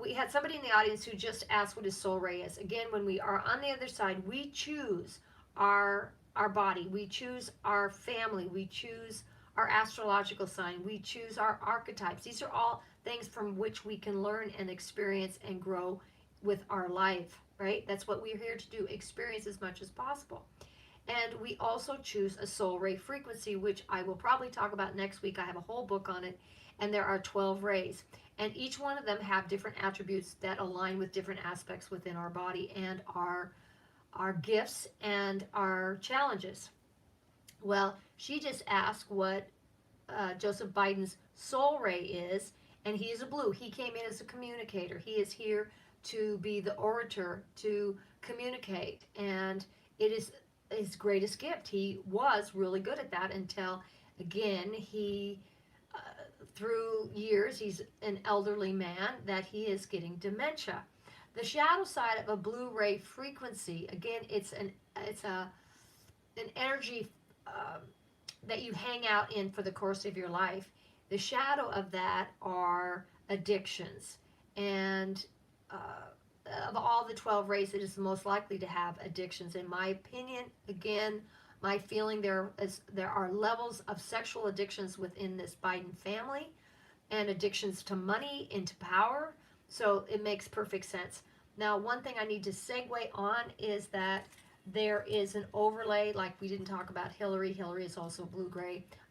We had somebody in the audience who just asked what his soul ray is. Again, when we are on the other side, we choose our body. We choose our family. We choose our astrological sign. We choose our archetypes. These are all things from which we can learn and experience and grow with our life, right? That's what we're here to do. Experience as much as possible. And we also choose a soul ray frequency, which I will probably talk about next week. I have a whole book on it, and there are 12 rays. And each one of them have different attributes that align with different aspects within our body and our gifts and our challenges. Well, she just asked what Joseph Biden's soul ray is, and he is a blue. He came in as a communicator. He is here to be the orator, to communicate, and it is his greatest gift. He was really good at that until, again, he, through years, he's an elderly man, that he is getting dementia. The shadow side of a blue ray frequency, again, it's an energy that you hang out in for the course of your life. The shadow of that are addictions. And of all the 12 rays, it is the most likely to have addictions. In my opinion, again, my feeling there are levels of sexual addictions within this Biden family and addictions to money, into power. So it makes perfect sense. Now, one thing I need to segue on is that there is an overlay, like we didn't talk about Hillary. Hillary is also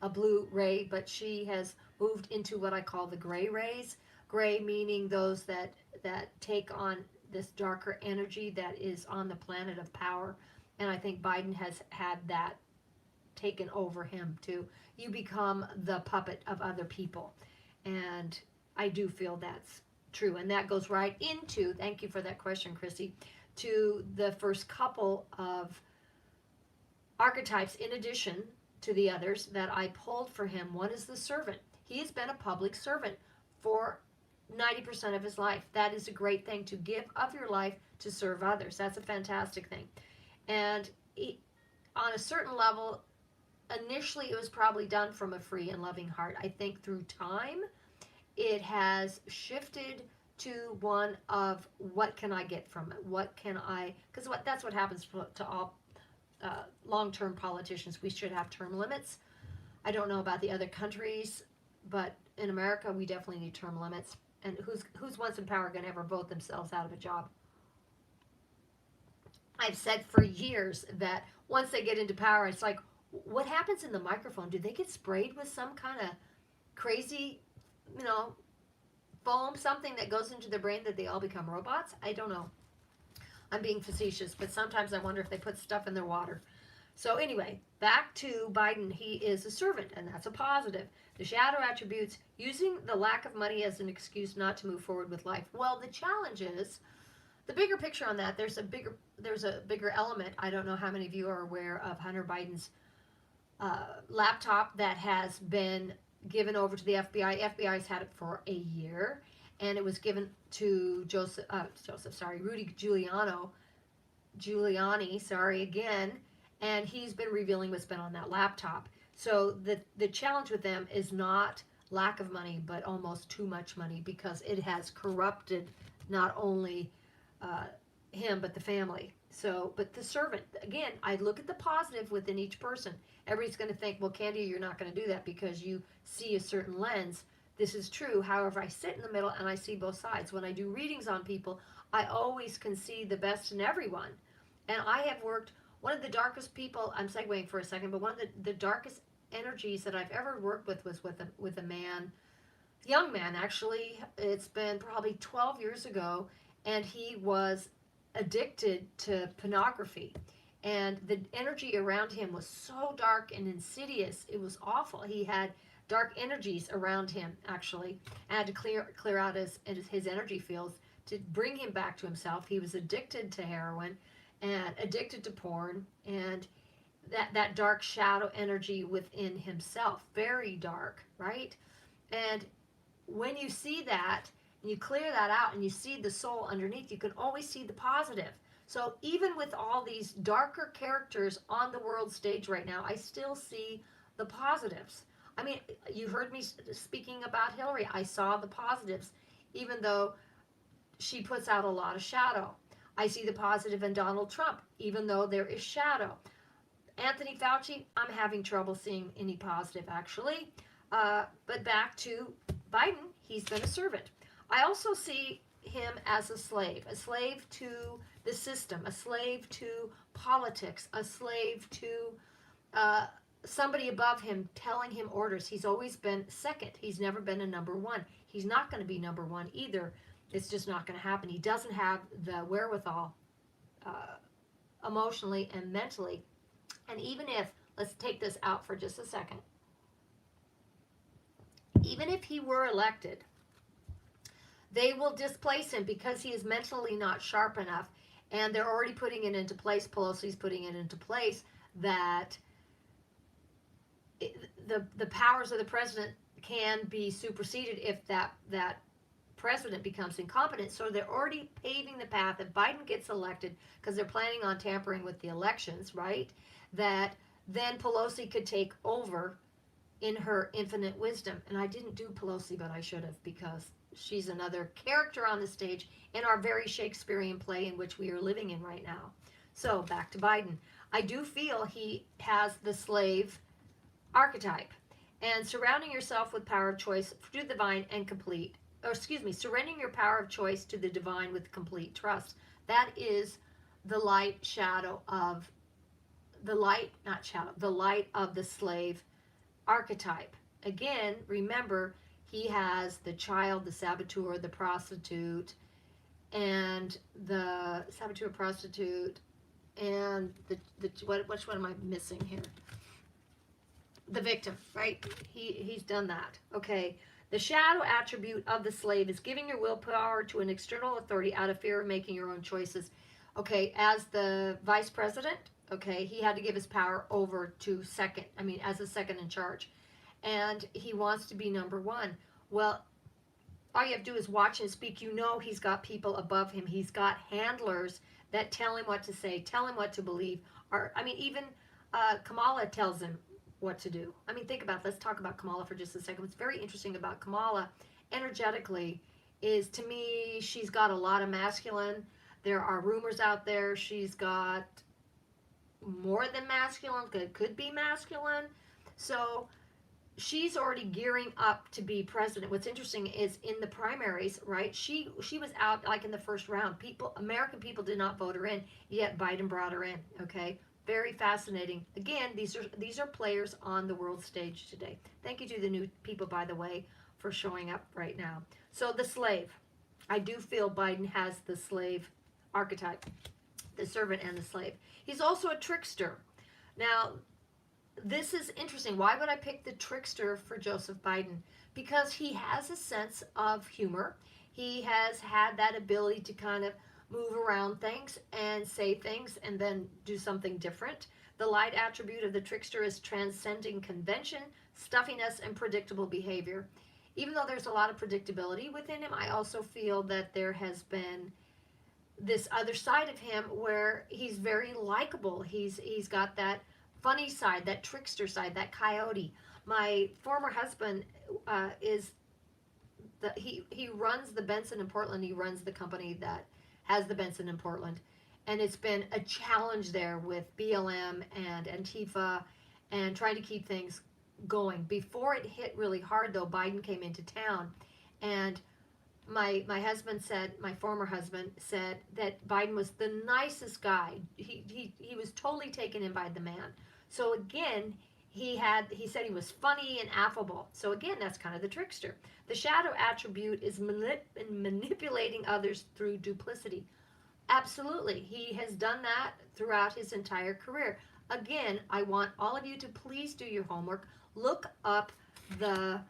a blue ray, but she has moved into what I call the gray rays. Gray meaning those that take on this darker energy that is on the planet of power. And I think Biden has had that taken over him too. You become the puppet of other people. And I do feel that's true. And that goes right into, thank you for that question, Christy, to the first couple of archetypes in addition to the others that I pulled for him. One is the servant. He has been a public servant for 90% of his life. That is a great thing, to give of your life to serve others. That's a fantastic thing. And on a certain level, initially it was probably done from a free and loving heart. I think through time it has shifted to one of, what can I get from it? What can I, because that's what happens to all long-term politicians. We should have term limits. I don't know about the other countries, but in America we definitely need term limits. And who's once in power going to ever vote themselves out of a job? I've said for years that once they get into power, it's like, what happens in the microphone? Do they get sprayed with some kind of crazy, foam, something that goes into their brain that they all become robots? I don't know. I'm being facetious, but sometimes I wonder if they put stuff in their water. So anyway, back to Biden. He is a servant, and that's a positive. The shadow attributes, using the lack of money as an excuse not to move forward with life. Well, the challenge is, the bigger picture on that, there's a bigger element. I don't know how many of you are aware of Hunter Biden's laptop that has been given over to the FBI. FBI's had it for a year, and it was given to Rudy Giuliani, again, and he's been revealing what's been on that laptop. So the challenge with them is not lack of money, but almost too much money, because it has corrupted not only him, but the family. So, but the servant, again, I look at the positive within each person. Everybody's going to think, well, Candia, you're not going to do that because you see a certain lens. This is true. However, I sit in the middle and I see both sides. When I do readings on people, I always can see the best in everyone. And I have worked, one of the darkest people, I'm segueing for a second, but one of the darkest energies that I've ever worked with was with a man, young man actually. It's been probably 12 years ago, and he was addicted to pornography. And the energy around him was so dark and insidious. It was awful. He had dark energies around him, actually. I had to clear out his energy fields to bring him back to himself. He was addicted to heroin and addicted to porn, and that dark shadow energy within himself, very dark, right? And when you see that, and you clear that out, and you see the soul underneath, you can always see the positive. So even with all these darker characters on the world stage right now, I still see the positives. I mean, you heard me speaking about Hillary. I saw the positives, even though she puts out a lot of shadow. I see the positive in Donald Trump, even though there is shadow. Anthony Fauci, I'm having trouble seeing any positive, actually. But back to Biden, he's been a servant. I also see him as a slave to the system, a slave to politics, a slave to somebody above him telling him orders. He's always been second. He's never been a number one. He's not going to be number one either. It's just not going to happen. He doesn't have the wherewithal emotionally and mentally. And even if, let's take this out for just a second, even if he were elected, they will displace him because he is mentally not sharp enough. And they're already putting it into place, Pelosi's putting it into place, that the powers of the president can be superseded if that president becomes incompetent. So they're already paving the path. If Biden gets elected, because they're planning on tampering with the elections, right, that then Pelosi could take over in her infinite wisdom. And I didn't do Pelosi, but I should have, because she's another character on the stage in our very Shakespearean play in which we are living in right now. So back to Biden. I do feel he has the slave archetype. And surrounding yourself with power of choice to the divine and complete, or excuse me, surrendering your power of choice to the divine with complete trust. That is the light shadow of the light, not shadow, the light of the slave archetype. Again, remember, he has the child, the saboteur, the prostitute, and the saboteur, prostitute, and which one am I missing here? The victim, right? He's done that. Okay. The shadow attribute of the slave is giving your willpower to an external authority out of fear of making your own choices. Okay, as the vice president, okay, he had to give his power over to second, as a second in charge. And he wants to be number one. Well, all you have to do is watch and speak. You know he's got people above him. He's got handlers that tell him what to say, tell him what to believe. Or, even Kamala tells him what to do. Think about it. Let's talk about Kamala for just a second. What's very interesting about Kamala, energetically, is, to me, she's got a lot of masculine. There are rumors out there she's got more than masculine, could be masculine. So she's already gearing up to be president. What's interesting is in the primaries, right? She was out like in the first round. American people did not vote her in, yet Biden brought her in. Okay, very fascinating. Again, these are players on the world stage today. Thank you to the new people, by the way, for showing up right now. So the slave, I do feel Biden has the slave archetype, the servant and the slave. He's also a trickster. Now, this is interesting. Why would I pick the trickster for Joseph Biden? Because he has a sense of humor. He has had that ability to kind of move around things and say things and then do something different. The light attribute of the trickster is transcending convention, stuffiness, and predictable behavior. Even though there's a lot of predictability within him, I also feel that there has been this other side of him where he's very likable. He's got that funny side, that trickster side, that coyote. My former husband he runs the Benson in Portland. He runs the company that has the Benson in Portland, and it's been a challenge there with BLM and Antifa and trying to keep things going. Before it hit really hard, though, Biden came into town, and my husband said, my former husband said, that Biden was the nicest guy. He was totally taken in by the man. So again, he said he was funny and affable. So again, that's kind of the trickster. The shadow attribute is manipulating others through duplicity. Absolutely. He has done that throughout his entire career. Again, I want all of you to please do your homework. Look up the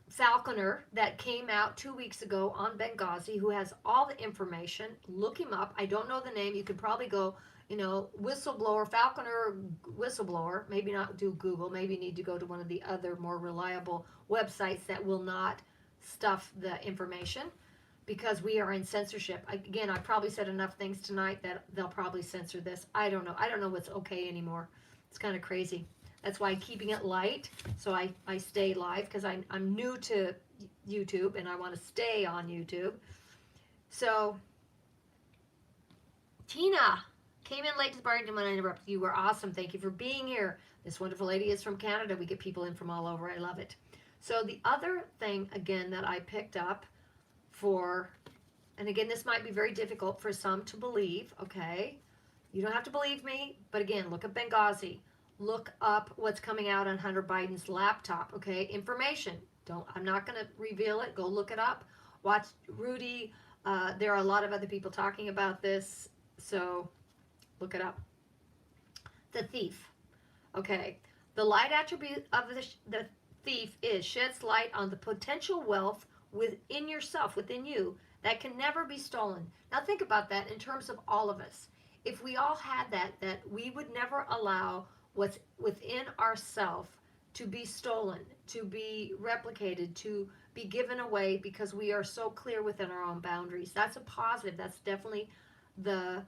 falconer that came out 2 weeks ago on Benghazi, who has all the information. Look him up. I don't know the name. You could probably go, whistleblower, falconer whistleblower. Maybe not do Google. Maybe you need to go to one of the other more reliable websites that will not stuff the information, because we are in censorship. Again, I probably said enough things tonight that they'll probably censor this. I don't know. I don't know what's okay anymore. It's kind of crazy. That's why I'm keeping it light, so I stay live, because I'm new to YouTube and I want to stay on YouTube. So, Tina came in late to the party. Didn't want to interrupt. You were awesome. Thank you for being here. This wonderful lady is from Canada. We get people in from all over. I love it. So the other thing, again, that I picked up for, and again, this might be very difficult for some to believe, okay? You don't have to believe me, but again, look at Benghazi. Look up what's coming out on Hunter Biden's laptop, okay? Information. I'm not going to reveal it. Go look it up. Watch Rudy. There are a lot of other people talking about this, so look it up. The thief. Okay. The light attribute of the thief is sheds light on the potential wealth within yourself, within you, that can never be stolen. Now think about that in terms of all of us. If we all had that we would never allow what's within ourself to be stolen, to be replicated, to be given away, because we are so clear within our own boundaries. That's a positive. That's definitely the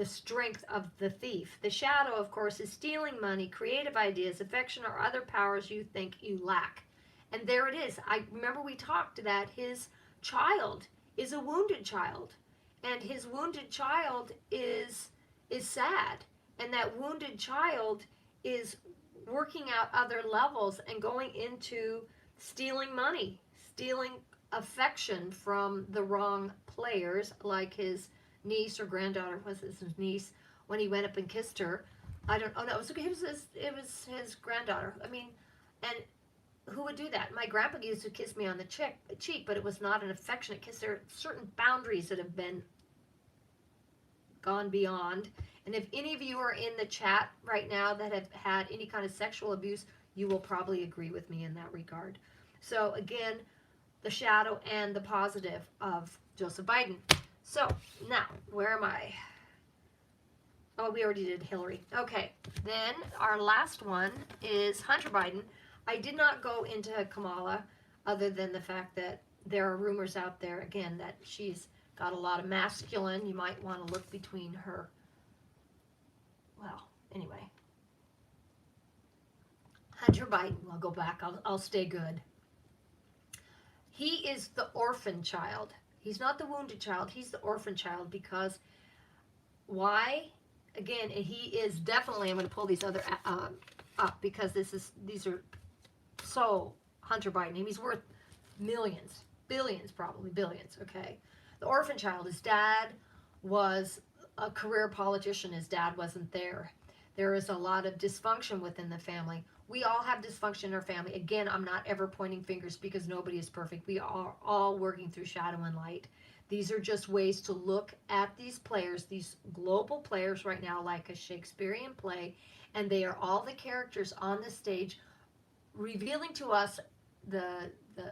strength of the thief. The shadow, of course, is stealing money, creative ideas, affection, or other powers you think you lack. And there it is. I remember we talked that his child is a wounded child, and his wounded child is sad, and that wounded child is working out other levels and going into stealing money, stealing affection from the wrong players, like his niece or granddaughter, was his niece, when he went up and kissed her. I don't. Oh no, it was his granddaughter. I mean, and who would do that? My grandpa used to kiss me on the cheek, but it was not an affectionate kiss. There are certain boundaries that have been gone beyond. And if any of you are in the chat right now that have had any kind of sexual abuse, you will probably agree with me in that regard. So again, the shadow and the positive of Joseph Biden. So now, where am I? Oh, we already did Hillary. Okay, then our last one is Hunter Biden. I did not go into Kamala other than the fact that there are rumors out there, again, that she's got a lot of masculine. You might want to look between her. Well, anyway. Hunter Biden, I'll go back. I'll stay good. He is the orphan child. He's not the wounded child. He's the orphan child because why? Again, he is definitely, I'm going to pull these other up because these are so Hunter Biden. He's worth millions, billions, probably billions, okay? The orphan child, his dad was a career politician. His dad wasn't there. There is a lot of dysfunction within the family. We all have dysfunction in our family. Again, I'm not ever pointing fingers because nobody is perfect. We are all working through shadow and light. These are just ways to look at these players, these global players right now, like a Shakespearean play, and they are all the characters on the stage revealing to us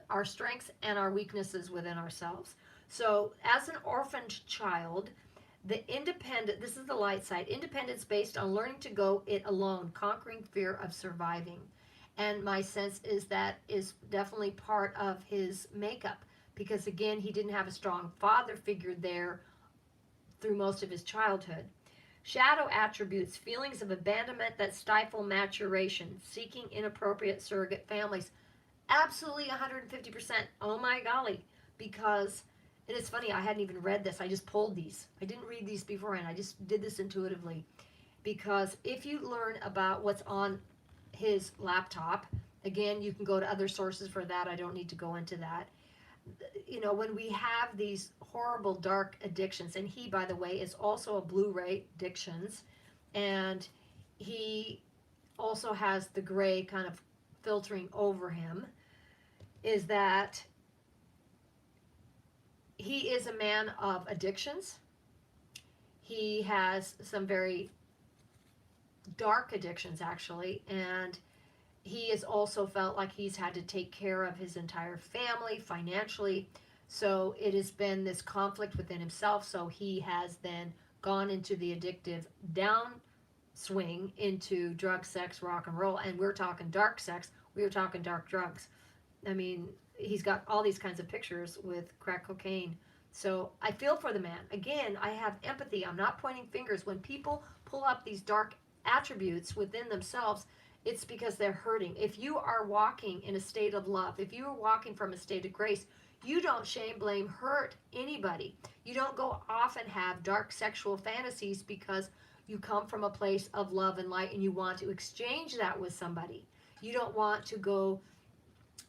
our strengths and our weaknesses within ourselves. So as an orphaned child, the independent, this is the light side, independence based on learning to go it alone, conquering fear of surviving. And my sense is that is definitely part of his makeup because, again, he didn't have a strong father figure there through most of his childhood. Shadow attributes, feelings of abandonment that stifle maturation, seeking inappropriate surrogate families. Absolutely 150%. Oh my golly. Because, and it's funny, I hadn't even read this. I just pulled these. I didn't read these beforehand. I just did this intuitively. Because if you learn about what's on his laptop, again, you can go to other sources for that. I don't need to go into that. You know, when we have these horrible dark addictions, and he, by the way, is also a Blu-ray addictions, and he also has the gray kind of filtering over him, is that he is a man of addictions. He has some very dark addictions, actually, and he has also felt like he's had to take care of his entire family financially. So it has been this conflict within himself. So he has then gone into the addictive downswing into drug, sex, rock and roll. And we're talking dark sex. We were talking dark drugs. I mean, he's got all these kinds of pictures with crack cocaine. So I feel for the man. Again, I have empathy. I'm not pointing fingers. When people pull up these dark attributes within themselves, it's because they're hurting. If you are walking in a state of love, if you are walking from a state of grace, you don't shame, blame, hurt anybody. You don't go off and have dark sexual fantasies because you come from a place of love and light and you want to exchange that with somebody. You don't want to go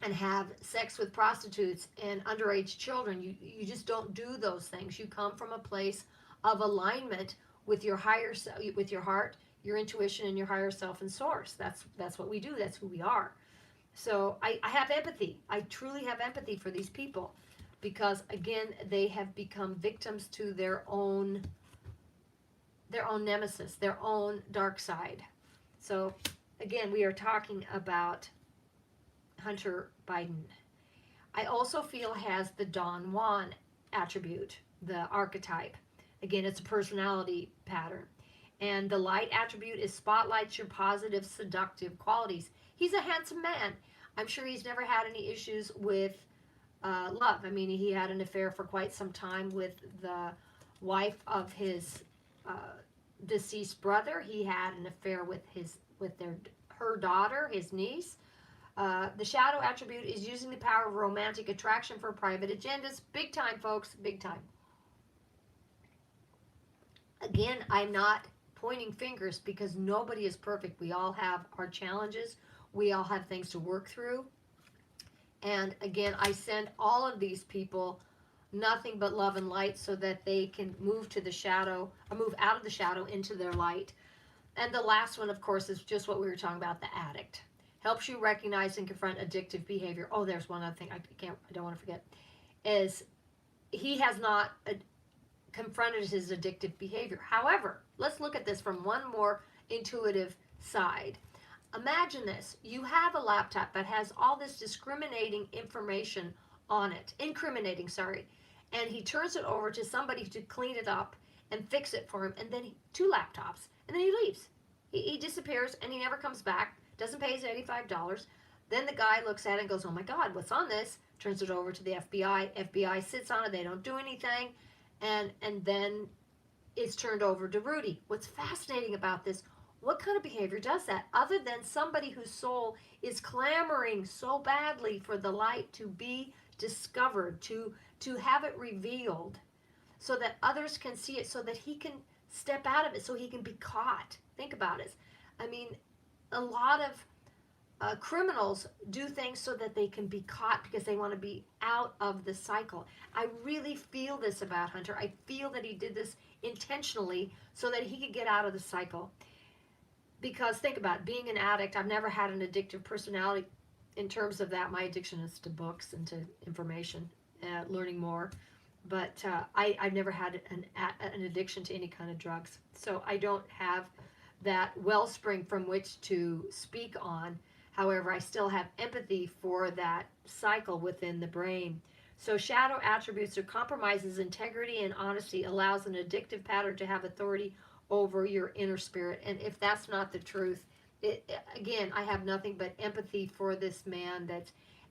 and have sex with prostitutes and underage children. You just don't do those things. You come from a place of alignment with your higher self, with your heart, your intuition, and your higher self and source. That's what we do. That's who we are. So I have empathy. I truly have empathy for these people because, again, they have become victims to their own nemesis, their own dark side. So again, we are talking about Hunter Biden. I also feel has the Don Juan attribute, the archetype. Again, it's a personality pattern. And the light attribute is spotlights your positive, seductive qualities. He's a handsome man. I'm sure he's never had any issues with love. I mean, he had an affair for quite some time with the wife of his deceased brother. He had an affair with her daughter, his niece. The shadow attribute is using the power of romantic attraction for private agendas. Big time, folks, big time. Again, I'm not pointing fingers because nobody is perfect. We all have our challenges. We all have things to work through. And again, I send all of these people nothing but love and light so that they can move to the shadow, or move out of the shadow into their light. And the last one, of course, is just what we were talking about, the addict. Helps you recognize and confront addictive behavior. Oh, there's one other thing I don't want to forget. Is he has not confronted his addictive behavior. However, let's look at this from one more intuitive side. Imagine this. You have a laptop that has all this discriminating information on it. Incriminating, sorry. And he turns it over to somebody to clean it up and fix it for him. And then two laptops. And then he leaves. He disappears and he never comes back. Doesn't pay his $85. Then the guy looks at it and goes, oh my God, what's on this? Turns it over to the FBI. FBI sits on it. They don't do anything. And then it's turned over to Rudy. What's fascinating about this, what kind of behavior does that? Other than somebody whose soul is clamoring so badly for the light to be discovered, to have it revealed, so that others can see it, so that he can step out of it, so he can be caught. Think about it. I mean, a lot of criminals do things so that they can be caught because they want to be out of the cycle. I really feel this about Hunter. I feel that he did this intentionally so that he could get out of the cycle. Because think about it, being an addict, I've never had an addictive personality in terms of that. My addiction is to books and to information, learning more. But I've never had an addiction to any kind of drugs. So I don't have that wellspring from which to speak on. However, I still have empathy for that cycle within the brain. So shadow attributes are compromises integrity and honesty, allows an addictive pattern to have authority over your inner spirit. And if that's not the truth, again, I have nothing but empathy for this man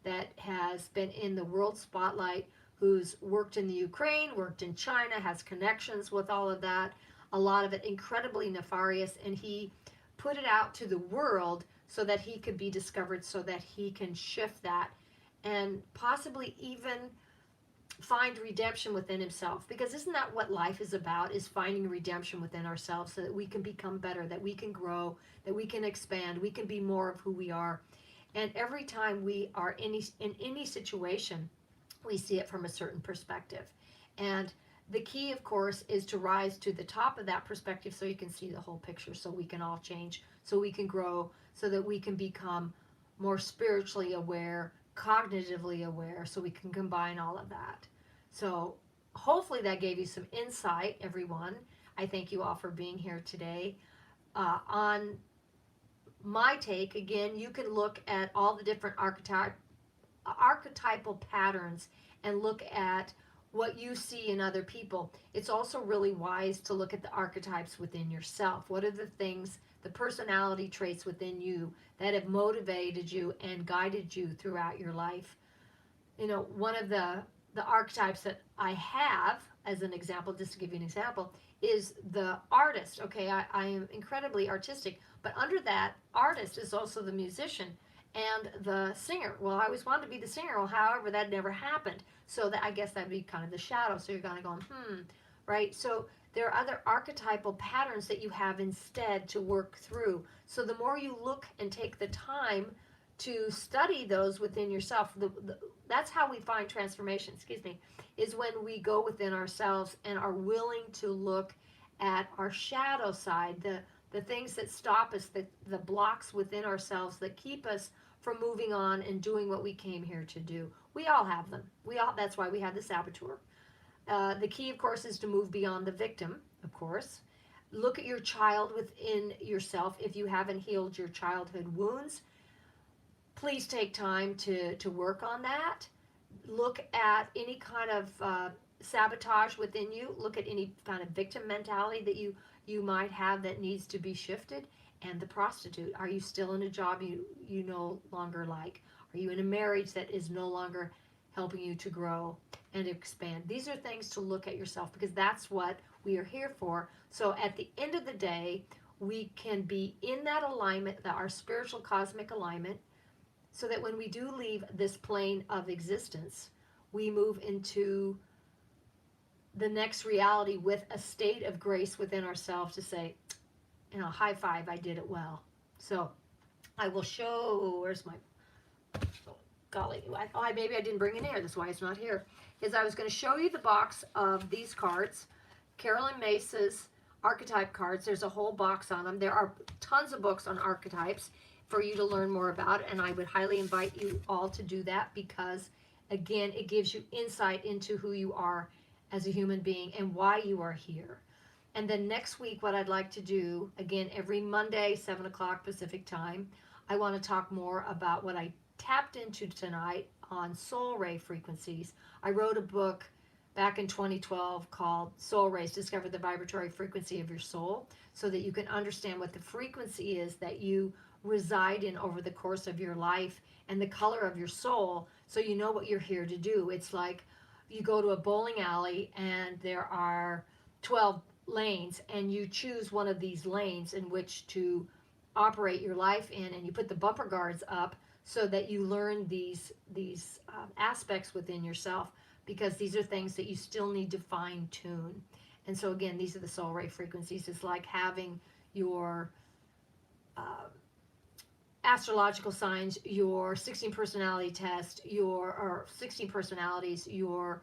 that has been in the world spotlight, who's worked in the Ukraine, worked in China, has connections with all of that, a lot of it incredibly nefarious, and he put it out to the world so that he could be discovered, so that he can shift that and possibly even find redemption within himself. Because isn't that what life is about, is finding redemption within ourselves so that we can become better, that we can grow, that we can expand, we can be more of who we are. And every time we are in any situation, we see it from a certain perspective. And the key, of course, is to rise to the top of that perspective so you can see the whole picture, so we can all change, so we can grow, so that we can become more spiritually aware, cognitively aware, so we can combine all of that. So hopefully that gave you some insight, everyone. I thank you all for being here today. On my take, again, you can look at all the different archetypal patterns and look at what you see in other people. It's also really wise to look at the archetypes within yourself. What are the things, the personality traits within you that have motivated you and guided you throughout your life? You know, one of the archetypes that I have, as an example, just to give you an example, is the artist. Okay, I am incredibly artistic, but under that artist is also the musician and the singer. Well, I always wanted to be the singer. Well, however, that never happened. So that, I guess that would be kind of the shadow. So you're kind of going, right? So there are other archetypal patterns that you have instead to work through. So the more you look and take the time to study those within yourself, that's how we find transformation, is when we go within ourselves and are willing to look at our shadow side, the things that stop us, the blocks within ourselves that keep us from moving on and doing what we came here to do. We all have them. That's why we have the saboteur. The key, of course, is to move beyond the victim, of course. Look at your child within yourself. If you haven't healed your childhood wounds, please take time to work on that. Look at any kind of sabotage within you. Look at any kind of victim mentality that you might have that needs to be shifted. And the prostitute. Are you still in a job you no longer like? Are you in a marriage that is no longer helping you to grow and expand? These are things to look at yourself, because that's what we are here for. So at the end of the day, we can be in that alignment, our spiritual cosmic alignment, so that when we do leave this plane of existence, we move into the next reality with a state of grace within ourselves to say, high five, I did it well. So I will show, where's my, oh, golly, maybe I didn't bring it here, that's why it's not here, is I was going to show you the box of these cards, Carolyn Mace's archetype cards. There's a whole box on them. There are tons of books on archetypes for you to learn more about, and I would highly invite you all to do that because, again, it gives you insight into who you are as a human being and why you are here. And then next week, what I'd like to do, again, every Monday, 7 o'clock Pacific time, I want to talk more about what I tapped into tonight on soul ray frequencies. I wrote a book back in 2012 called Soul Rays, Discover the Vibratory Frequency of Your Soul, so that you can understand what the frequency is that you reside in over the course of your life and the color of your soul, so you know what you're here to do. It's like you go to a bowling alley and there are 12 lanes and you choose one of these lanes in which to operate your life in, and you put the bumper guards up so that you learn these aspects within yourself, because these are things that you still need to fine tune. And so again, these are the soul ray frequencies. It's like having your astrological signs, your 16 personality test, or 16 personalities, your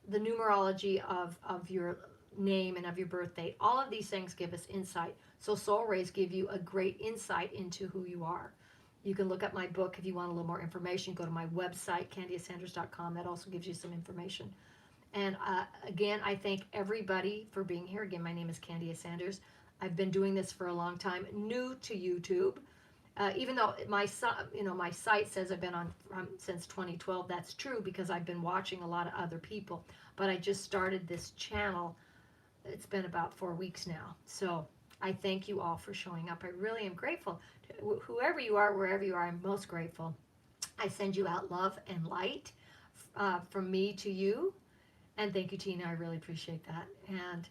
the numerology of your name and of your birth date. All of these things give us insight. So soul rays give you a great insight into who you are. You can look up my book if you want a little more information. Go to my website, candiasanders.com. That also gives you some information. And again, I thank everybody for being here. Again, my name is Candia Sanders. I've been doing this for a long time, new to YouTube. Even though my site says I've been on since 2012, that's true because I've been watching a lot of other people. But I just started this channel. It's been about 4 weeks now. So I thank you all for showing up. I really am grateful. Whoever you are, wherever you are, I'm most grateful. I send you out love and light from me to you. And thank you, Tina. I really appreciate that. And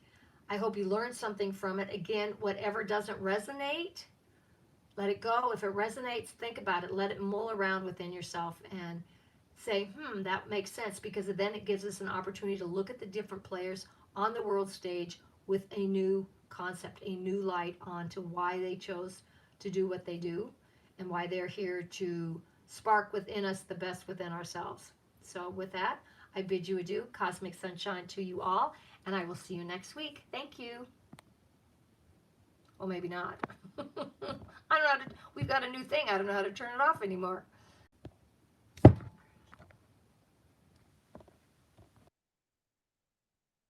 I hope you learned something from it. Again, whatever doesn't resonate, let it go. If it resonates, think about it. Let it mull around within yourself and say, that makes sense, because then it gives us an opportunity to look at the different players on the world stage with a new concept, a new light onto why they chose to do what they do and why they're here to spark within us the best within ourselves. So with that, I bid you adieu. Cosmic sunshine to you all, and I will see you next week. Thank you. Well, maybe not. I don't know how to, we've got a new thing. I don't know how to turn it off anymore.